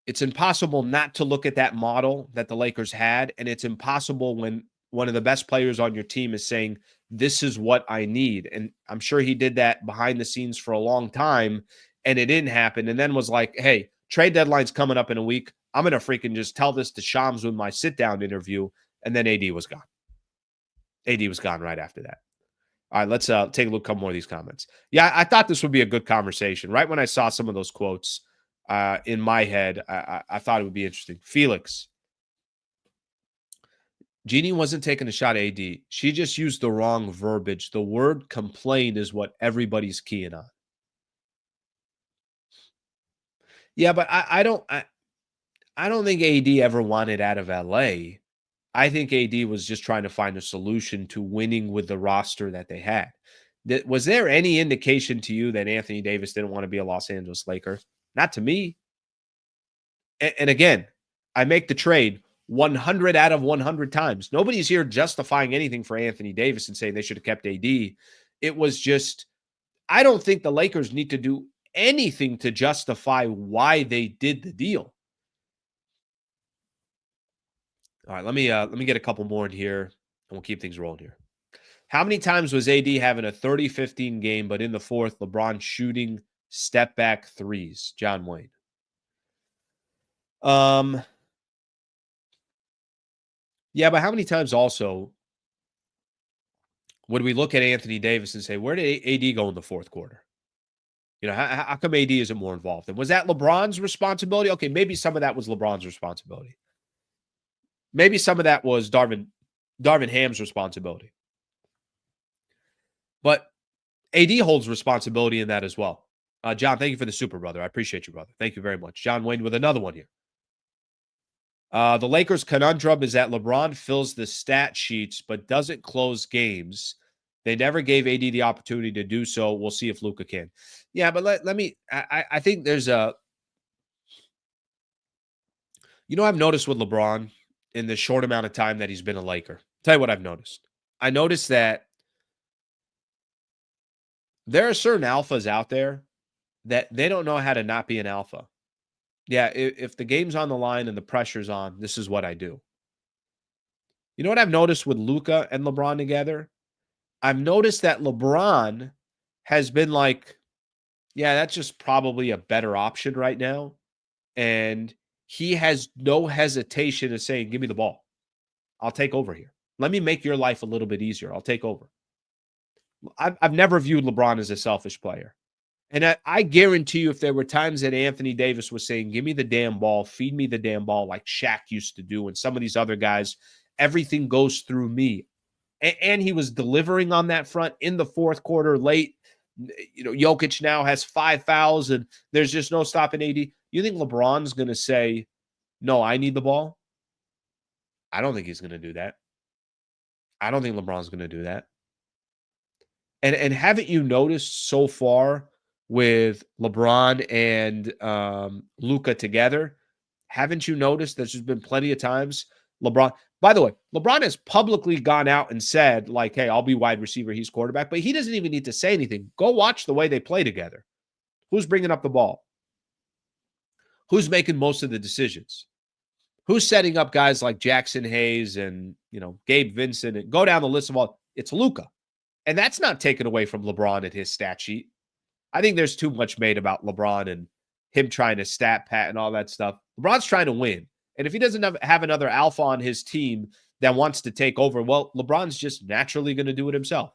it's impossible not to look at that model that the Lakers had, and it's impossible when one of the best players on your team is saying, "This is what I need." And I'm sure he did that behind the scenes for a long time, and it didn't happen. And then was like, "Hey, trade deadline's coming up in a week. I'm gonna freaking just tell this to Shams with my sit down interview." And then AD was gone. AD was gone right after that. All right, let's take a look at a couple more of these comments. Yeah, I thought this would be a good conversation. Right when I saw some of those quotes in my head, I thought it would be interesting. Felix, Jeanie wasn't taking a shot at AD. She just used the wrong verbiage. The word complain is what everybody's keying on. Yeah, but I don't think AD ever wanted out of LA. I think AD was just trying to find a solution to winning with the roster that they had. Was there any indication to you that Anthony Davis didn't want to be a Los Angeles Laker? Not to me. And again, I make the trade 100 out of 100 times. Nobody's here justifying anything for Anthony Davis and saying they should have kept AD. It was just, I don't think the Lakers need to do anything to justify why they did the deal. All right, let me get a couple more in here, and we'll keep things rolling here. How many times was AD having a 30-15 game, but in the fourth, LeBron shooting step back threes? John Wayne. Yeah, but how many times also would we look at Anthony Davis and say, where did AD go in the fourth quarter? How come AD isn't more involved? And was that LeBron's responsibility? Okay, maybe some of that was LeBron's responsibility. Maybe some of that was Darvin Ham's responsibility. But AD holds responsibility in that as well. John, thank you for the super, brother. I appreciate you, brother. Thank you very much. John Wayne with another one here. The Lakers' conundrum is that LeBron fills the stat sheets but doesn't close games. They never gave AD the opportunity to do so. We'll see if Luka can. Yeah, but let me. I think there's a. I've noticed with LeBron in the short amount of time that he's been a Laker. Tell you what I've noticed. I noticed that there are certain alphas out there that they don't know how to not be an alpha. Yeah, if the game's on the line and the pressure's on, this is what I do. You know what I've noticed with Luka and LeBron together? I've noticed that LeBron has been like, yeah, that's just probably a better option right now. And he has no hesitation of saying, give me the ball. I'll take over here. Let me make your life a little bit easier. I'll take over. I've never viewed LeBron as a selfish player. And I guarantee you, if there were times that Anthony Davis was saying, give me the damn ball, feed me the damn ball, like Shaq used to do, and some of these other guys, everything goes through me. And he was delivering on that front in the fourth quarter late. Jokic now has 5 fouls, and there's just no stopping AD. You think LeBron's going to say, no, I need the ball? I don't think he's going to do that. I don't think LeBron's going to do that. And haven't you noticed so far with LeBron and Luka together, haven't you noticed there's been plenty of times LeBron, by the way, LeBron has publicly gone out and said, like, hey, I'll be wide receiver, he's quarterback, but he doesn't even need to say anything. Go watch the way they play together. Who's bringing up the ball? Who's making most of the decisions? Who's setting up guys like Jackson Hayes and, Gabe Vincent, and go down the list of all? It's Luka. And that's not taken away from LeBron and his stat sheet. I think there's too much made about LeBron and him trying to stat pat and all that stuff. LeBron's trying to win. And if he doesn't have another alpha on his team that wants to take over, well, LeBron's just naturally going to do it himself.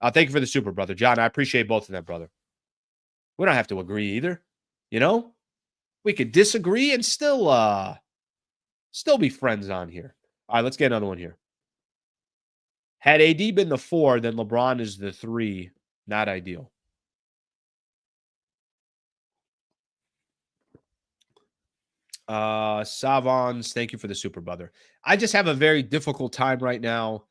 Thank you for the super, brother. John, I appreciate both of them, brother. We don't have to agree either. We could disagree and still be friends on here. All right, let's get another one here. Had AD been the 4, then LeBron is the 3. Not ideal. Savons, thank you for the super brother. I just have a very difficult time right now.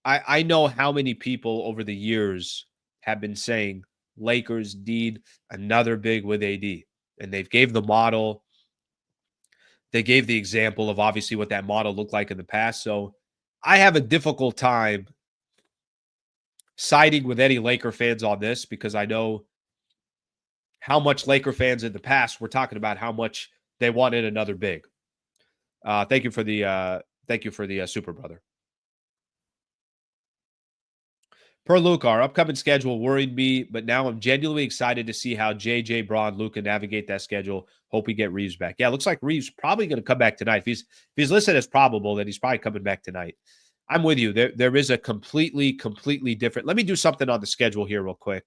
I know how many people over the years have been saying Lakers need another big with AD. And they've gave the model. They gave the example of obviously what that model looked like in the past. So I have a difficult time siding with any Laker fans on this because I know how much Laker fans in the past were talking about how much they wanted another big. Thank you for the super brother. Per Luke, our upcoming schedule worried me, but now I'm genuinely excited to see how JJ, Braun, Luka navigate that schedule. Hope we get Reeves back. Yeah, looks like Reeves probably going to come back tonight. If he's listed as probable, then he's probably coming back tonight. I'm with you. There is a completely different. Let me do something on the schedule here real quick,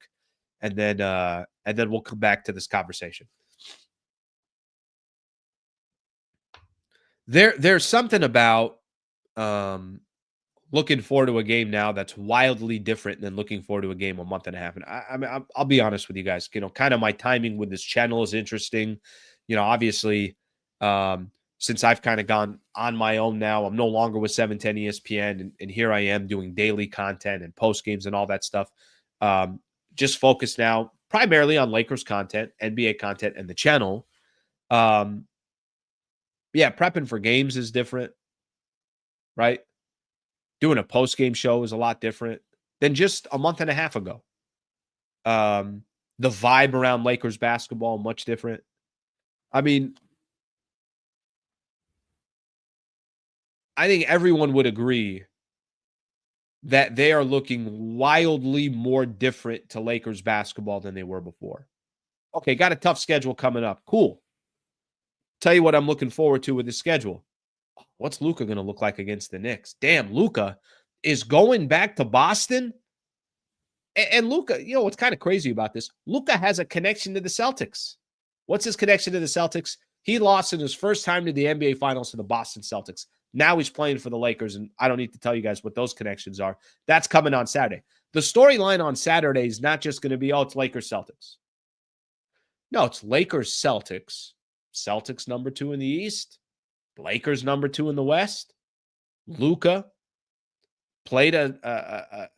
and then we'll come back to this conversation. There's something about looking forward to a game now that's wildly different than looking forward to a game a month and a half. And I mean, I'll be honest with you guys. Kind of my timing with this channel is interesting. Obviously, since I've kind of gone on my own now, I'm no longer with 710 ESPN, and here I am doing daily content and post games and all that stuff. Just focused now primarily on Lakers content, NBA content, and the channel. Yeah, prepping for games is different, right? Doing a post-game show is a lot different than just a month and a half ago. The vibe around Lakers basketball, much different. I mean, I think everyone would agree that they are looking wildly more different to Lakers basketball than they were before. Okay, got a tough schedule coming up. Cool. Tell you what I'm looking forward to with the schedule. What's Luka going to look like against the Knicks? Damn, Luka is going back to Boston. And Luka, what's kind of crazy about this? Luka has a connection to the Celtics. What's his connection to the Celtics? He lost in his first time to the NBA Finals to the Boston Celtics. Now he's playing for the Lakers, and I don't need to tell you guys what those connections are. That's coming on Saturday. The storyline on Saturday is not just going to be, it's Lakers Celtics. No, it's Lakers Celtics. Celtics number 2 in the East. Lakers number 2 in the West. Luka played a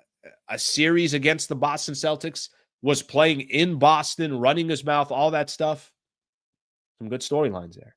series against the Boston Celtics, was playing in Boston, running his mouth, all that stuff. Some good storylines there.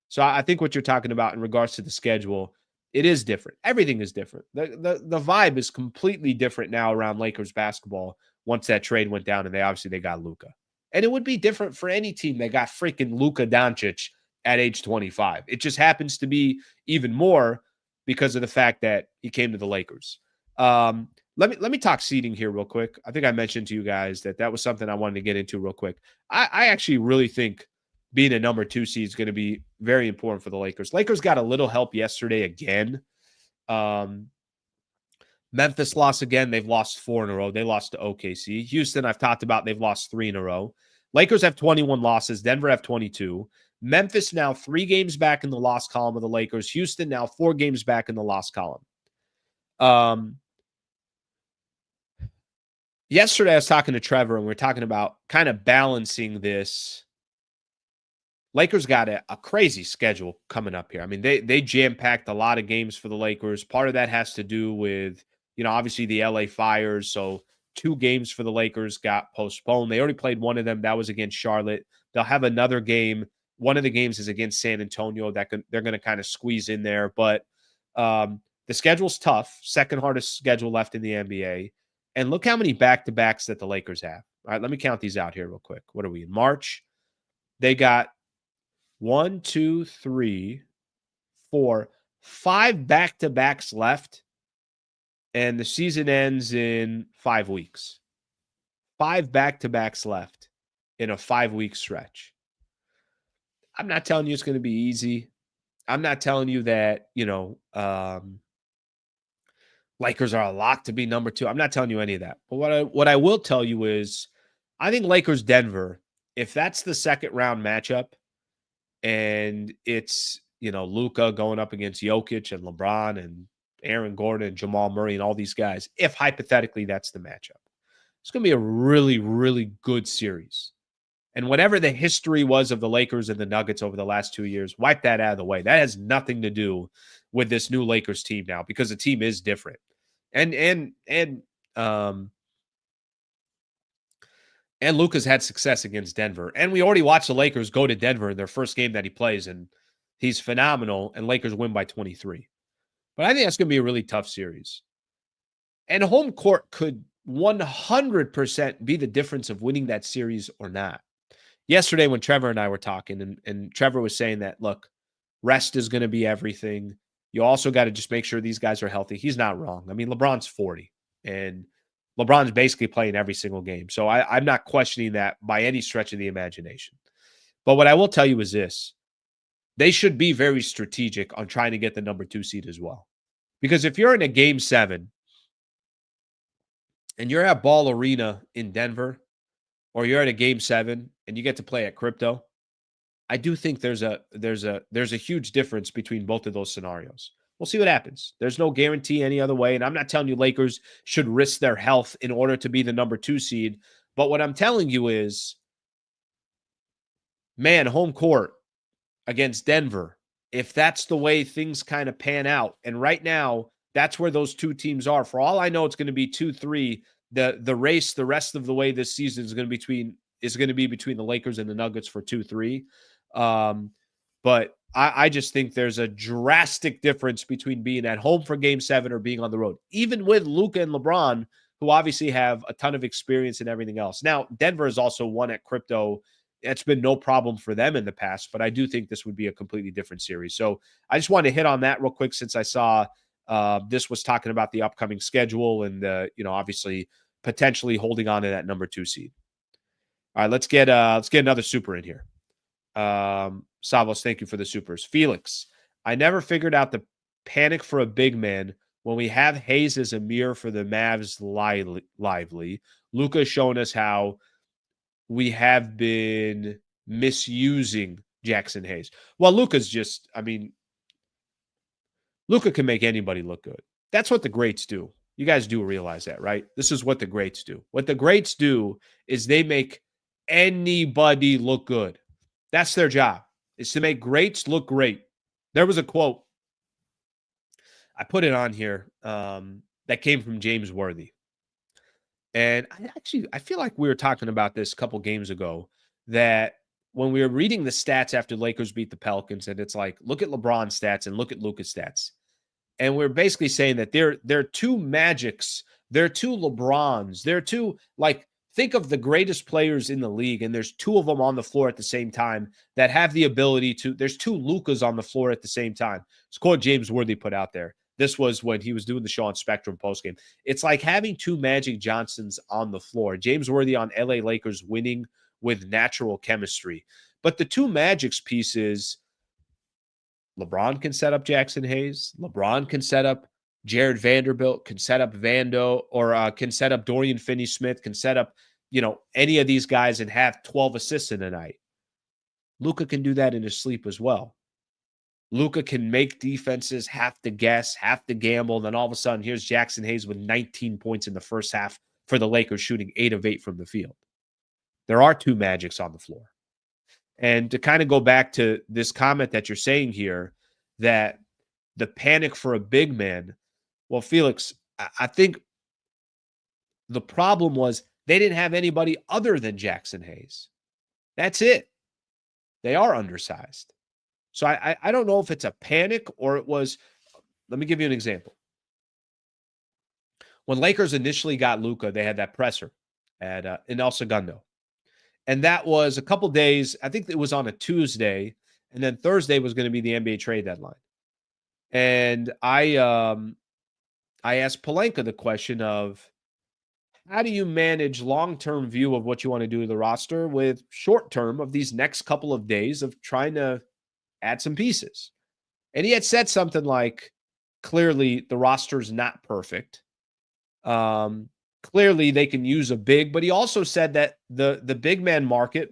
So I think what you're talking about in regards to the schedule, it is different. Everything is different. The vibe is completely different now around Lakers basketball once that trade went down, and they got Luka. And it would be different for any team that got freaking Luka Doncic at age 25. It just happens to be even more because of the fact that he came to the Lakers. Let me talk seeding here real quick. I think I mentioned to you guys that was something I wanted to get into real quick. I actually really think being a number 2 seed is going to be very important for the Lakers. Lakers got a little help yesterday again. Memphis lost again. They've lost 4 in a row. They lost to OKC. Houston, I've talked about, they've lost 3 in a row. Lakers have 21 losses. Denver have 22. Memphis now 3 games back in the loss column of the Lakers. Houston now 4 games back in the loss column. Yesterday, I was talking to Trevor, and we are talking about kind of balancing this. Lakers got a crazy schedule coming up here. I mean, they jam-packed a lot of games for the Lakers. Part of that has to do with, obviously the LA Fires. So 2 games for the Lakers got postponed. They already played one of them. That was against Charlotte. They'll have another game. One of the games is against San Antonio that they're going to kind of squeeze in there. But the schedule's tough. Second hardest schedule left in the NBA. And look how many back-to-backs that the Lakers have. All right, let me count these out here real quick. What are we in March? They got 1, 2, 3, 4, 5 back-to-backs left, and the season ends in 5 weeks. 5 back-to-backs left in a 5-week stretch. I'm not telling you it's going to be easy. I'm not telling you that, Lakers are a lock to be number 2. I'm not telling you any of that. But what I will tell you is I think Lakers-Denver, if that's the second round matchup and it's, Luka going up against Jokic and LeBron and Aaron Gordon and Jamal Murray and all these guys, if hypothetically that's the matchup, it's going to be a really, really good series. And whatever the history was of the Lakers and the Nuggets over the last 2 years, wipe that out of the way. That has nothing to do with this new Lakers team now, because the team is different. Um and Luka's had success against Denver. And we already watched the Lakers go to Denver in their first game that he plays, and he's phenomenal, and Lakers win by 23. But I think that's going to be a really tough series. And home court could 100% be the difference of winning that series or not. Yesterday when Trevor and I were talking, and Trevor was saying that, look, rest is going to be everything. You also got to just make sure these guys are healthy. He's not wrong. I mean, LeBron's 40, and LeBron's basically playing every single game. So I'm not questioning that by any stretch of the imagination. But what I will tell you is this. They should be very strategic on trying to get the number 2 seed as well. Because if you're in a game 7 and you're at Ball Arena in Denver, or you're at a game 7 and you get to play at Crypto, I do think there's a huge difference between both of those scenarios. We'll see what happens. There's no guarantee any other way. And I'm not telling you Lakers should risk their health in order to be the number 2 seed. But what I'm telling you is, man, home court against Denver, if that's the way things kind of pan out. And right now, that's where those two teams are. For all I know, it's going to be 2-3. The race, the rest of the way this season is going to be between the Lakers and the Nuggets for 2-3. But I just think there's a drastic difference between being at home for game 7 or being on the road, even with Luka and LeBron, who obviously have a ton of experience and everything else. Now, Denver has also won at Crypto. It's been no problem for them in the past, but I do think this would be a completely different series. So I just wanted to hit on that real quick, since I saw this was talking about the upcoming schedule and, obviously potentially holding on to that number 2 seed. All right, let's get another super in here. Savos, thank you for the supers. Felix, I never figured out the panic for a big man when we have Hayes as a mirror for the Mavs lively. Luka has shown us how we have been misusing Jackson Hayes. Well, Luka's just, Luka can make anybody look good. That's what the greats do. You guys do realize that, right? This is what the greats do. What the greats do is they make anybody look good. That's their job, is to make greats look great. There was a quote, I put it on here, that came from James Worthy. And I feel like we were talking about this a couple games ago, that when we were reading the stats after Lakers beat the Pelicans, and it's like, look at LeBron's stats and look at Luka's stats. And we're basically saying that they're two Magics, they're two LeBrons, they're two, like, think of the greatest players in the league, and there's two of them on the floor at the same time that have the ability to, there's two Lukas on the floor at the same time. It's quote James Worthy put out there. This was when he was doing the show on Spectrum postgame. It's like having two Magic Johnsons on the floor. James Worthy on LA Lakers winning with natural chemistry. But the two Magic's pieces, LeBron can set up Jackson Hayes. LeBron can set up Jared Vanderbilt, can set up Vando, or can set up Dorian Finney-Smith, can set up, any of these guys and have 12 assists in a night. Luka can do that in his sleep as well. Luka can make defenses have to guess, have to gamble, and then all of a sudden, here's Jackson Hayes with 19 points in the first half for the Lakers, shooting 8 of 8 from the field. There are two Magics on the floor. And to kind of go back to this comment that you're saying here, that the panic for a big man, well, Felix, I think the problem was they didn't have anybody other than Jackson Hayes. That's it. They are undersized. So I don't know if it's a panic or it was, let me give you an example. When Lakers initially got Luka, they had that presser in El Segundo. And that was a couple days, I think it was on a Tuesday, and then Thursday was going to be the NBA trade deadline. And I asked Pelinka the question of, how do you manage long-term view of what you want to do to the roster with short-term of these next couple of days of trying to add some pieces? And he had said something like, clearly the roster's not perfect. Clearly they can use a big, but he also said that the big man market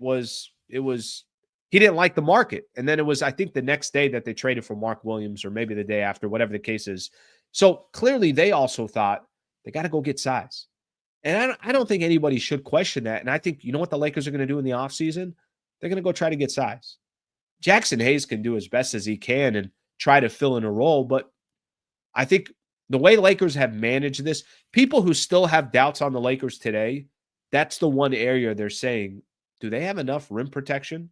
he didn't like the market. And then it was, I think, the next day that they traded for Mark Williams, or maybe the day after, whatever the case is. So clearly they also thought they got to go get size. And I don't think anybody should question that. And I think, you know what the Lakers are going to do in the offseason? They're going to go try to get size. Jackson Hayes can do as best as he can and try to fill in a role. But I think the way Lakers have managed this, people who still have doubts on the Lakers today, that's the one area they're saying, do they have enough rim protection?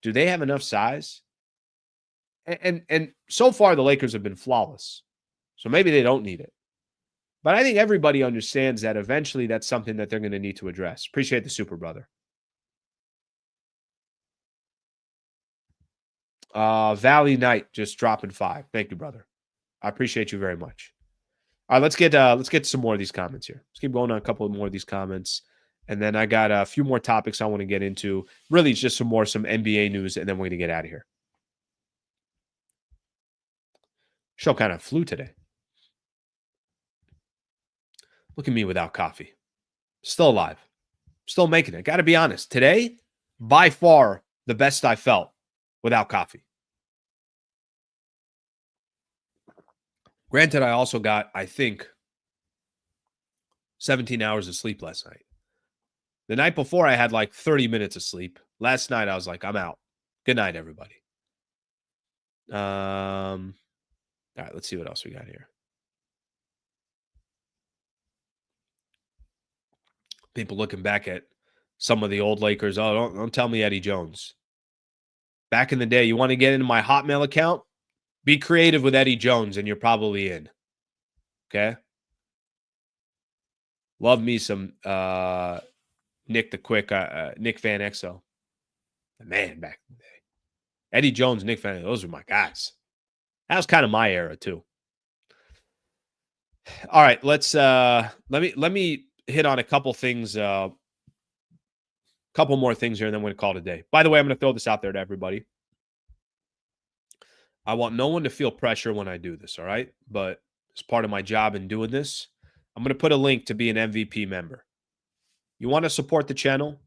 Do they have enough size? And so far the Lakers have been flawless. So maybe they don't need it. But I think everybody understands that eventually that's something that they're going to need to address. Appreciate the super brother. Valley Knight just dropping 5. Thank you, brother. I appreciate you very much. All right, let's get some more of these comments here. Let's keep going on a couple more of these comments. And then I got a few more topics I want to get into. Really, it's just some NBA news, and then we're going to get out of here. Show kind of flew today. Look at me without coffee. Still alive. Still making it. Got to be honest. Today, by far, the best I felt without coffee. Granted, I also got, I think, 17 hours of sleep last night. The night before, I had like 30 minutes of sleep. Last night, I was like, I'm out. Good night, everybody. All right, let's see what else we got here. People looking back at some of the old Lakers. Oh, don't tell me Eddie Jones. Back in the day, you want to get into my Hotmail account? Be creative with Eddie Jones, and you're probably in. Okay? Love me some Nick Van Exo. The man back in the day. Eddie Jones, Nick Van, those were my guys. That was kind of my era, too. All right, let's let me hit on a couple things, couple more things here, and then we're going to call it a day. By the way, I'm going to throw this out there to everybody. I want no one to feel pressure when I do this, all right? But as part of my job in doing this, I'm going to put a link to be an MVP member. You want to support the channel?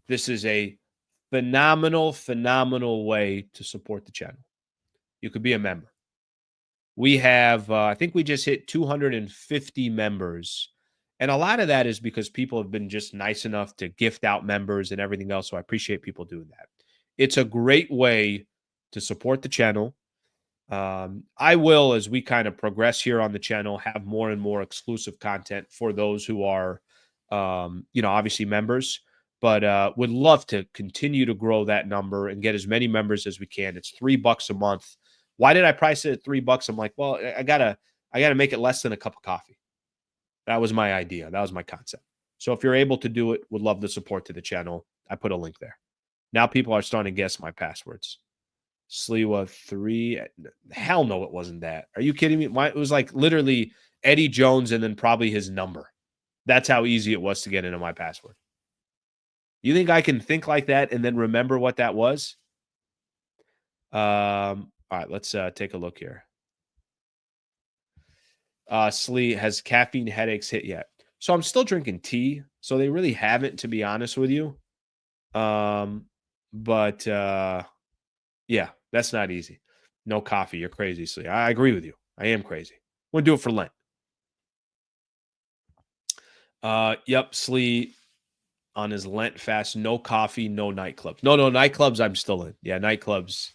This is a phenomenal way to support the channel. You could be a member. We have, I think we just hit 250 members. And a lot of that is because people have been just nice enough to gift out members and everything else. So I appreciate people doing that. It's a great way to support the channel. I will, as we kind of progress here on the channel, have more and more exclusive content for those who are, obviously members. But would love to continue to grow that number and get as many members as we can. It's $3 a month. Why did I price it at $3? I'm like, well, I gotta make it less than a cup of coffee. That was my idea. That was my concept. So if you're able to do it, would love the support to the channel. I put a link there. Now people are starting to guess my passwords. Sliwa 3. Hell no, it wasn't that. Are you kidding me? It was like literally Eddie Jones and then probably his number. That's how easy it was to get into my password. You think I can think like that and then remember what that was? All right, let's take a look here. Slee, has caffeine headaches hit yet? So I'm still drinking tea, so they really haven't, to be honest with you. But yeah, that's not easy. No coffee. You're crazy, Slee. I agree with you. I am crazy. We'll do it for Lent. Yep, Slee on his Lent fast. No coffee, no nightclubs. No, nightclubs I'm still in. Yeah, nightclubs.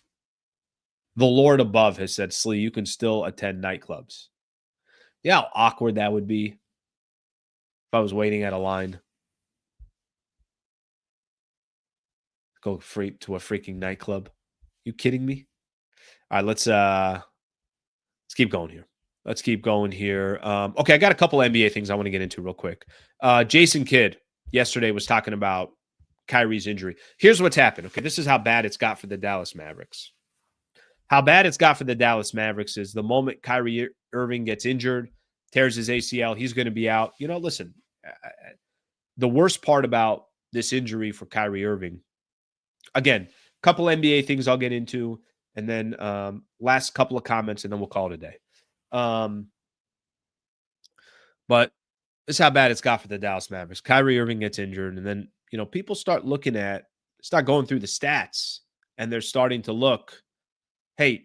The Lord above has said, Slee, you can still attend nightclubs. Yeah, how awkward that would be if I was waiting at a line. Go to a freaking nightclub. You kidding me? All right, let's keep going here. Okay, I got a couple NBA things I want to get into real quick. Jason Kidd yesterday was talking about Kyrie's injury. Here's what's happened. Okay, this is how bad it's got for the Dallas Mavericks. How bad it's got for the Dallas Mavericks is the moment Kyrie Irving gets injured, tears his ACL, he's going to be out. Listen, the worst part about this injury for Kyrie Irving, again, a couple NBA things I'll get into, and then last couple of comments, and then we'll call it a day. But this is how bad it's got for the Dallas Mavericks. Kyrie Irving gets injured, and then, people start going through the stats, and they're starting to look, hey,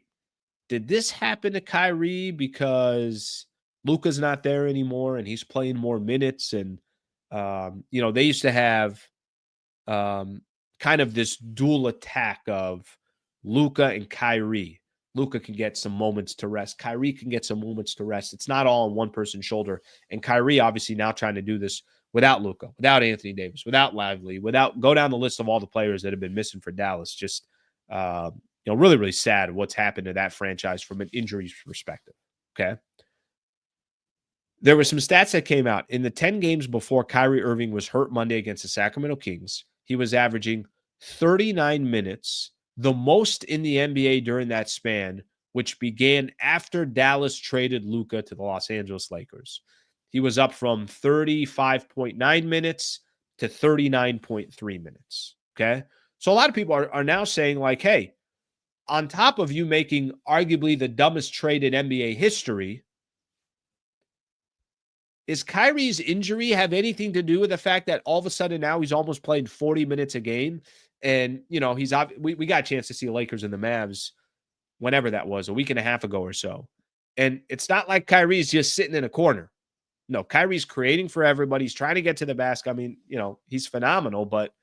did this happen to Kyrie because Luka's not there anymore, and he's playing more minutes. And they used to have um, kind of this dual attack of Luka and Kyrie. Luka can get some moments to rest. Kyrie can get some moments to rest. It's not all on one person's shoulder. And Kyrie obviously now trying to do this without Luka, without Anthony Davis, without Lively, without go down the list of all the players that have been missing for Dallas. Just really, really sad what's happened to that franchise from an injuries perspective. Okay. There were some stats that came out. In the 10 games before Kyrie Irving was hurt Monday against the Sacramento Kings, he was averaging 39 minutes, the most in the NBA during that span, which began after Dallas traded Luka to the Los Angeles Lakers. He was up from 35.9 minutes to 39.3 minutes. Okay. So a lot of people are now saying, like, hey, on top of you making arguably the dumbest trade in NBA history, is Kyrie's injury have anything to do with the fact that all of a sudden now he's almost playing 40 minutes a game? And, we got a chance to see Lakers and the Mavs whenever that was, a week and a half ago or so. And it's not like Kyrie's just sitting in a corner. No, Kyrie's creating for everybody. He's trying to get to the basket. I mean, he's phenomenal, but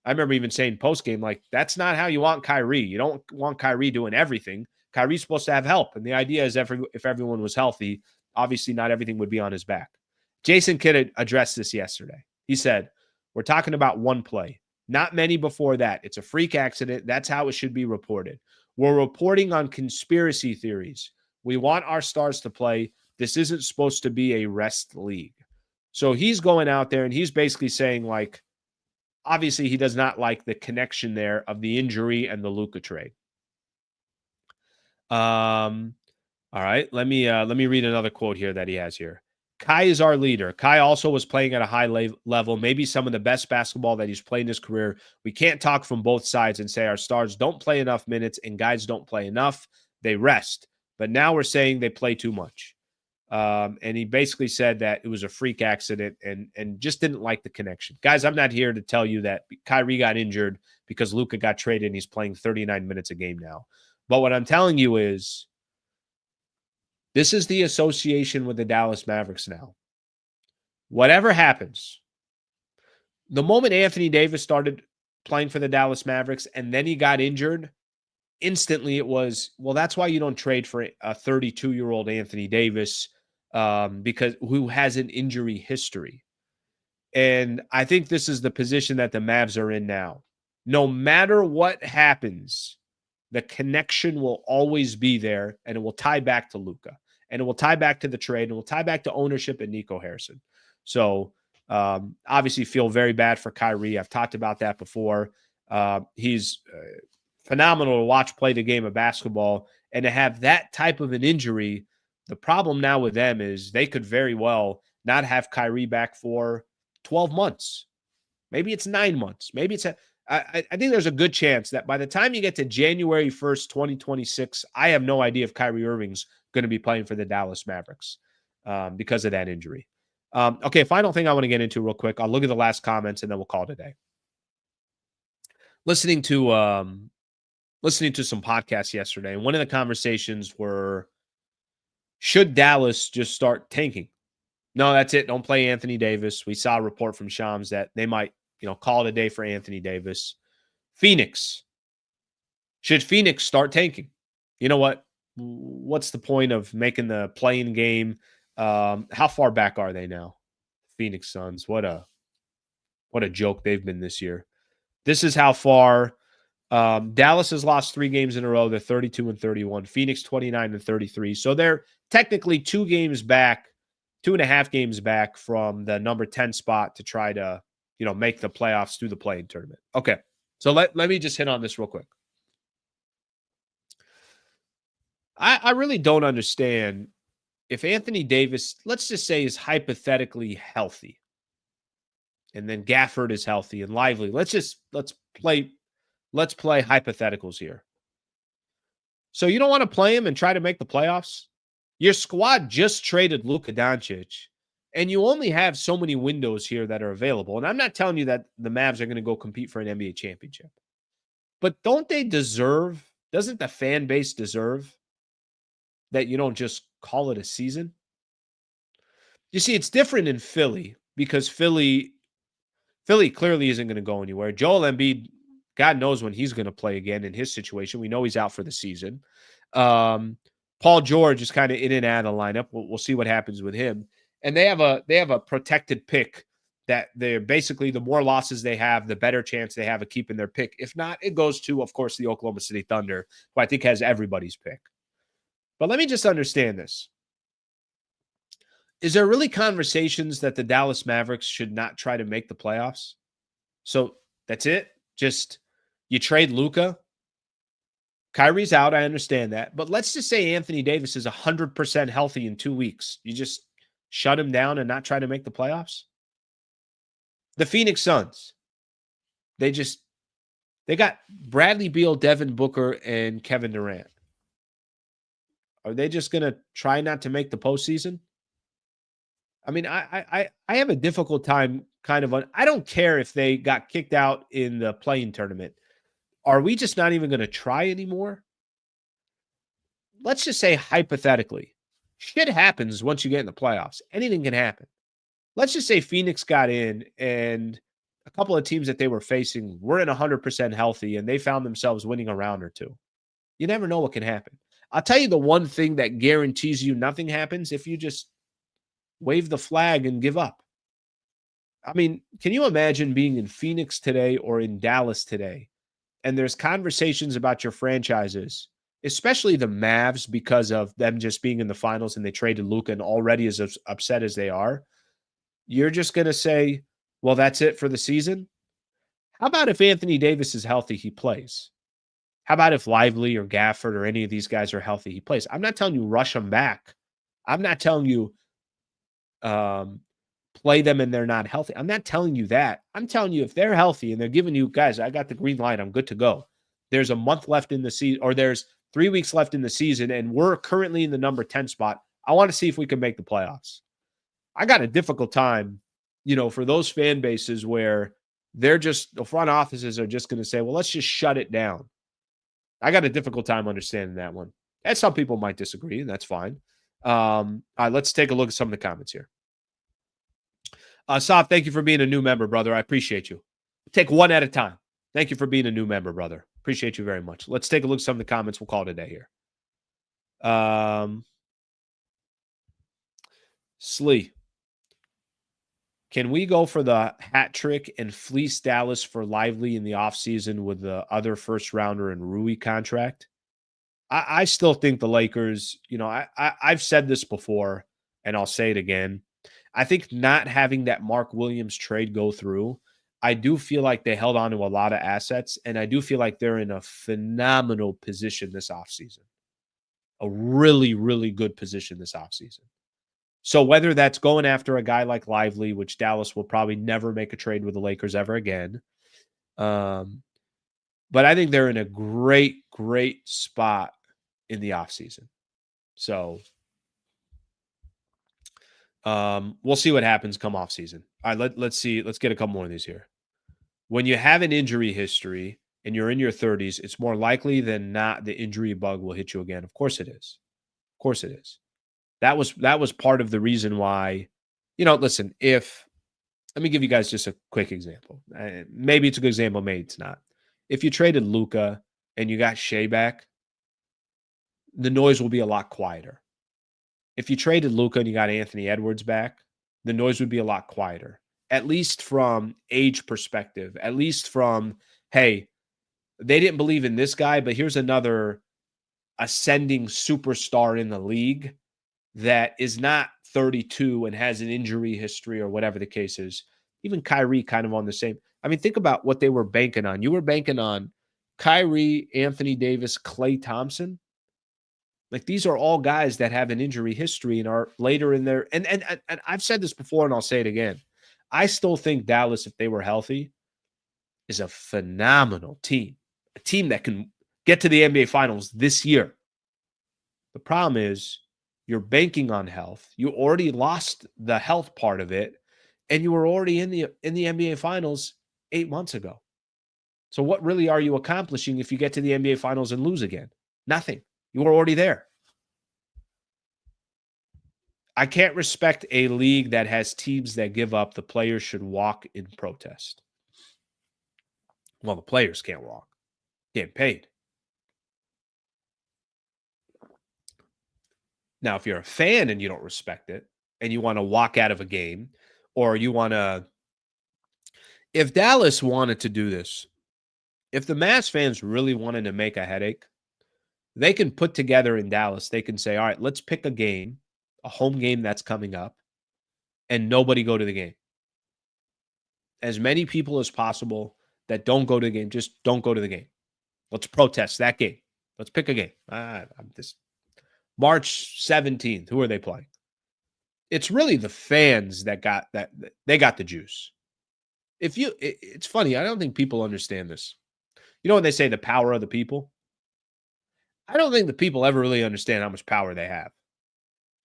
I remember even saying post game, like, that's not how you want Kyrie. You don't want Kyrie doing everything. Kyrie's supposed to have help. And the idea is if everyone was healthy, obviously not everything would be on his back. Jason Kidd addressed this yesterday. He said, we're talking about one play, not many before that. It's a freak accident. That's how it should be reported. We're reporting on conspiracy theories. We want our stars to play. This isn't supposed to be a rest league. So he's going out there and he's basically saying, like, obviously he does not like the connection there of the injury and the Luka trade. All right, let me read another quote here that he has here. Kai is our leader. Kai also was playing at a high level, maybe some of the best basketball that he's played in his career. We can't talk from both sides and say our stars don't play enough minutes and guys don't play enough. They rest. But now we're saying they play too much. And he basically said that it was a freak accident and just didn't like the connection. Guys, I'm not here to tell you that Kyrie got injured because Luka got traded and he's playing 39 minutes a game now. But what I'm telling you is, this is the association with the Dallas Mavericks now. Whatever happens, the moment Anthony Davis started playing for the Dallas Mavericks and then he got injured, instantly it was, well, that's why you don't trade for a 32-year-old Anthony Davis because who has an injury history. And I think this is the position that the Mavs are in now. No matter what happens, the connection will always be there, and it will tie back to Luka, and it will tie back to the trade, and it will tie back to ownership and Nico Harrison. So obviously feel very bad for Kyrie. I've talked about that before. He's phenomenal to watch play the game of basketball, and to have that type of an injury, the problem now with them is they could very well not have Kyrie back for 12 months. Maybe it's 9 months. Maybe it's I think there's a good chance that by the time you get to January 1st, 2026, I have no idea if Kyrie Irving's going to be playing for the Dallas Mavericks because of that injury. Okay, final thing I want to get into real quick. I'll look at the last comments and then we'll call it a day. Listening to some podcasts yesterday, and one of the conversations were, should Dallas just start tanking? No, that's it. Don't play Anthony Davis. We saw a report from Shams that they might, call it a day for Anthony Davis. Phoenix. Should Phoenix start tanking? You know what? What's the point of making the playing game? How far back are they now? Phoenix Suns. What a joke they've been this year. This is how far. Dallas has lost 3 games in a row. They're 32-31. Phoenix 29-33. So they're technically 2 games back, 2.5 games back from the number 10 spot to try to, make the playoffs through the play-in tournament. Okay. So let me just hit on this real quick. I really don't understand if Anthony Davis, let's just say, is hypothetically healthy, and then Gafford is healthy and Lively. Let's play hypotheticals here. So you don't want to play him and try to make the playoffs? Your squad just traded Luka Doncic, and you only have so many windows here that are available. And I'm not telling you that the Mavs are going to go compete for an NBA championship. But doesn't the fan base deserve that you don't just call it a season? You see, it's different in Philly because Philly clearly isn't going to go anywhere. Joel Embiid, God knows when he's going to play again in his situation. We know he's out for the season. Um, Paul George is kind of in and out of the lineup. We'll see what happens with him. And they have a protected pick that they're basically the more losses they have, the better chance they have of keeping their pick. If not, it goes to, of course, the Oklahoma City Thunder, who I think has everybody's pick. But let me just understand this. Is there really conversations that the Dallas Mavericks should not try to make the playoffs? So that's it. Just you trade Luka. Kyrie's out. I understand that. But let's just say Anthony Davis is 100% healthy in 2 weeks. You just shut him down and not try to make the playoffs? The Phoenix Suns. They got Bradley Beal, Devin Booker, and Kevin Durant. Are they just going to try not to make the postseason? I mean, I have a difficult time I don't care if they got kicked out in the play-in tournament. Are we just not even going to try anymore? Let's just say hypothetically, shit happens once you get in the playoffs. Anything can happen. Let's just say Phoenix got in and a couple of teams that they were facing weren't 100% healthy and they found themselves winning a round or two. You never know what can happen. I'll tell you the one thing that guarantees you nothing happens if you just wave the flag and give up. I mean, can you imagine being in Phoenix today or in Dallas today, and there's conversations about your franchises, especially the Mavs, because of them just being in the finals and they traded Luka and already as upset as they are? You're just going to say, well, that's it for the season? How about if Anthony Davis is healthy, he plays? How about if Lively or Gafford or any of these guys are healthy, he plays? I'm not telling you rush them back. I'm not telling you play them and they're not healthy. I'm not telling you that. I'm telling you if they're healthy and they're giving you, guys, I got the green light, I'm good to go. There's a month left in the season, or there's 3 weeks left in the season, and we're currently in the number 10 spot. I want to see if we can make the playoffs. I got a difficult time, for those fan bases where they're just, the front offices are just going to say, well, let's just shut it down. I got a difficult time understanding that one. And some people might disagree, and that's fine. All right, let's take a look at some of the comments here. Saf, thank you for being a new member, brother. I appreciate you. Take one at a time. Thank you for being a new member, brother. Appreciate you very much. Let's take a look at some of the comments. We'll call it a day here. Slee. Can we go for the hat trick and fleece Dallas for Lively in the offseason with the other first rounder and Rui contract? I still think the Lakers, I've said this before and I'll say it again. I think not having that Mark Williams trade go through, I do feel like they held on to a lot of assets, and I do feel like they're in a phenomenal position this offseason. A really, really good position this offseason. So whether that's going after a guy like Lively, which Dallas will probably never make a trade with the Lakers ever again. But I think they're in a great, great spot in the offseason. So we'll see what happens come off season. All right, let's see. Let's get a couple more of these here. When you have an injury history and you're in your 30s, it's more likely than not the injury bug will hit you again. Of course it is. Of course it is. That was part of the reason why, listen, let me give you guys just a quick example. Maybe it's a good example, maybe it's not. If you traded Luka and you got Shea back, the noise will be a lot quieter. If you traded Luka and you got Anthony Edwards back, the noise would be a lot quieter, at least from age perspective, at least from, hey, they didn't believe in this guy, but here's another ascending superstar in the league that is not 32 and has an injury history or whatever the case is. Even Kyrie kind of on the same. I mean, think about what they were banking on. You were banking on Kyrie, Anthony Davis, Klay Thompson. Like, these are all guys that have an injury history and are later in their, and I've said this before and I'll say it again. I still think Dallas, if they were healthy, is a phenomenal team. A team that can get to the NBA Finals this year. The problem is you're banking on health. You already lost the health part of it, and you were already in the NBA Finals 8 months ago. So what really are you accomplishing if you get to the NBA Finals and lose again? Nothing. You were already there. I can't respect a league that has teams that give up. The players should walk in protest. Well, the players can't walk. Getting paid. Now, if you're a fan and you don't respect it and you want to walk out of a game or you want to, if Dallas wanted to do this, if the Mavs fans really wanted to make a headache, they can put together in Dallas, they can say, all right, let's pick a game, a home game that's coming up, and nobody go to the game. As many people as possible that don't go to the game, just don't go to the game. Let's protest that game. Let's pick a game. This March 17th, who are they playing? It's really the fans that got that. They got the juice. It's funny. I don't think people understand this. You know when they say the power of the people? I don't think the people ever really understand how much power they have.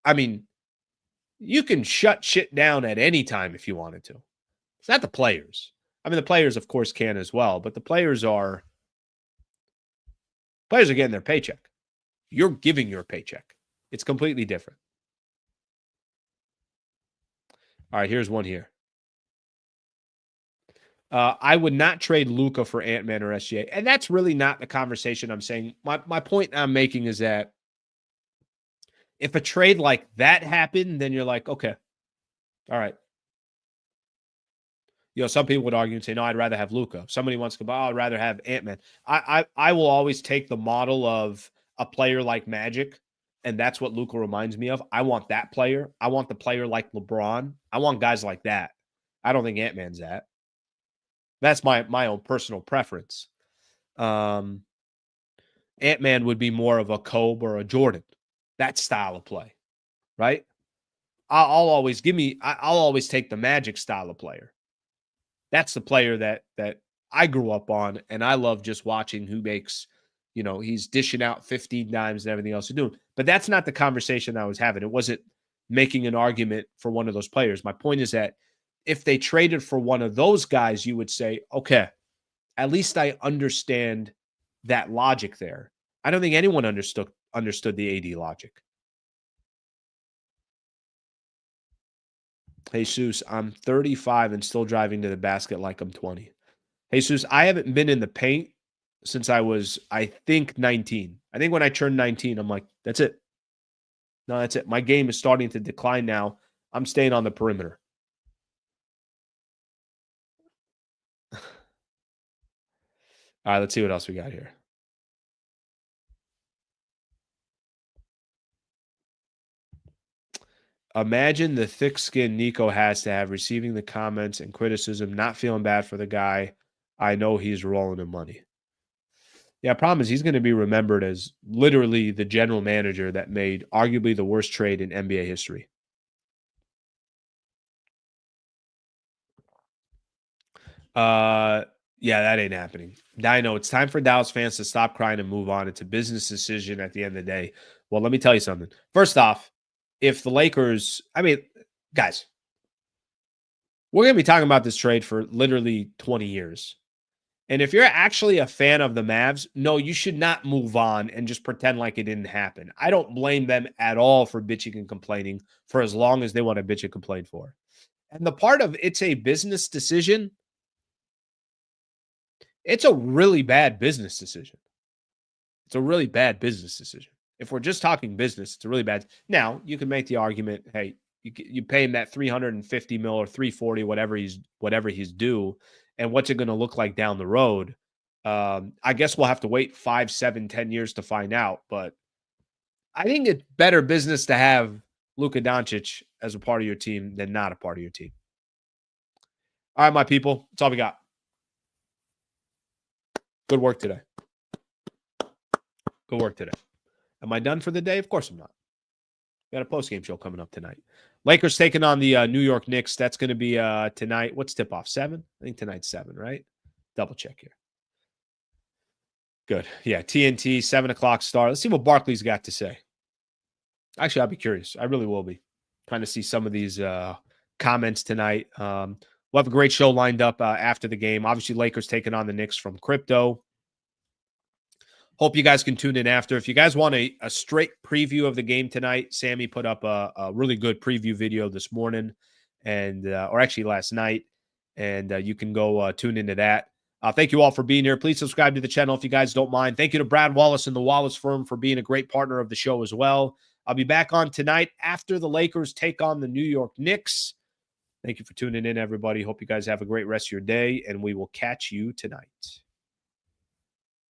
I mean, you can shut shit down at any time if you wanted to. It's not the players. I mean, the players, of course, can as well, but the players are getting their paycheck. You're giving your paycheck. It's completely different. All right, here's one here. I would not trade Luka for Ant-Man or SGA. And that's really not the conversation I'm saying. My point I'm making is that if a trade like that happened, then you're like, okay, all right. You know, some people would argue and say, no, I'd rather have Luka. Somebody wants to go, I'd rather have Ant-Man. I will always take the model of a player like Magic, and that's what Luka reminds me of. I want that player. I want the player like LeBron. I want guys like that. I don't think Ant-Man's that. That's my own personal preference. Ant-Man would be more of a Kobe or a Jordan, that style of play, right? I'll always take the Magic style of player. That's the player that I grew up on, and I love just watching who makes, you know, he's dishing out 15 dimes and everything else he's doing. But that's not the conversation I was having. It wasn't making an argument for one of those players. My point is that if they traded for one of those guys, you would say, okay, at least I understand that logic there. I don't think anyone understood the AD logic. Jesus, I'm 35 and still driving to the basket like I'm 20. Jesus, I haven't been in the paint since I was, I think, 19. I think when I turned 19, I'm like, that's it. No, that's it. My game is starting to decline now. I'm staying on the perimeter. All right, let's see what else we got here. Imagine the thick skin Nico has to have receiving the comments and criticism, not feeling bad for the guy. I know he's rolling in money. Yeah, problem is he's going to be remembered as literally the general manager that made arguably the worst trade in NBA history. Yeah, that ain't happening. Dino, it's time for Dallas fans to stop crying and move on. It's a business decision at the end of the day. Well, let me tell you something. First off, if the Lakers, I mean, guys, we're going to be talking about this trade for literally 20 years. And if you're actually a fan of the Mavs, no, you should not move on and just pretend like it didn't happen. I don't blame them at all for bitching and complaining for as long as they want to bitch and complain for. And the part of it's a business decision, it's a really bad business decision. It's a really bad business decision. If we're just talking business, it's a really bad. Now, you can make the argument, hey, you pay him that 350 mil or 340, whatever he's due, and what's it going to look like down the road? I guess we'll have to wait 5, 7, 10 years to find out. But I think it's better business to have Luka Doncic as a part of your team than not a part of your team. All right, my people, that's all we got. Good work today. Good work today. Am I done for the day? Of course I'm not. Got a post-game show coming up tonight. Lakers taking on the New York Knicks. That's going to be tonight. What's tip-off? 7? I think tonight's 7, right? Double check here. Good. Yeah, TNT, 7 o'clock start. Let's see what Barkley's got to say. Actually, I'll be curious. I really will be. Trying to see some of these comments tonight. We'll have a great show lined up after the game. Obviously, Lakers taking on the Knicks from Crypto. Hope you guys can tune in after. If you guys want a straight preview of the game tonight, Sammy put up a really good preview video this morning, and or actually last night, and you can go tune into that. Thank you all for being here. Please subscribe to the channel if you guys don't mind. Thank you to Brad Wallace and the Wallace firm for being a great partner of the show as well. I'll be back on tonight after the Lakers take on the New York Knicks. Thank you for tuning in, everybody. Hope you guys have a great rest of your day, and we will catch you tonight.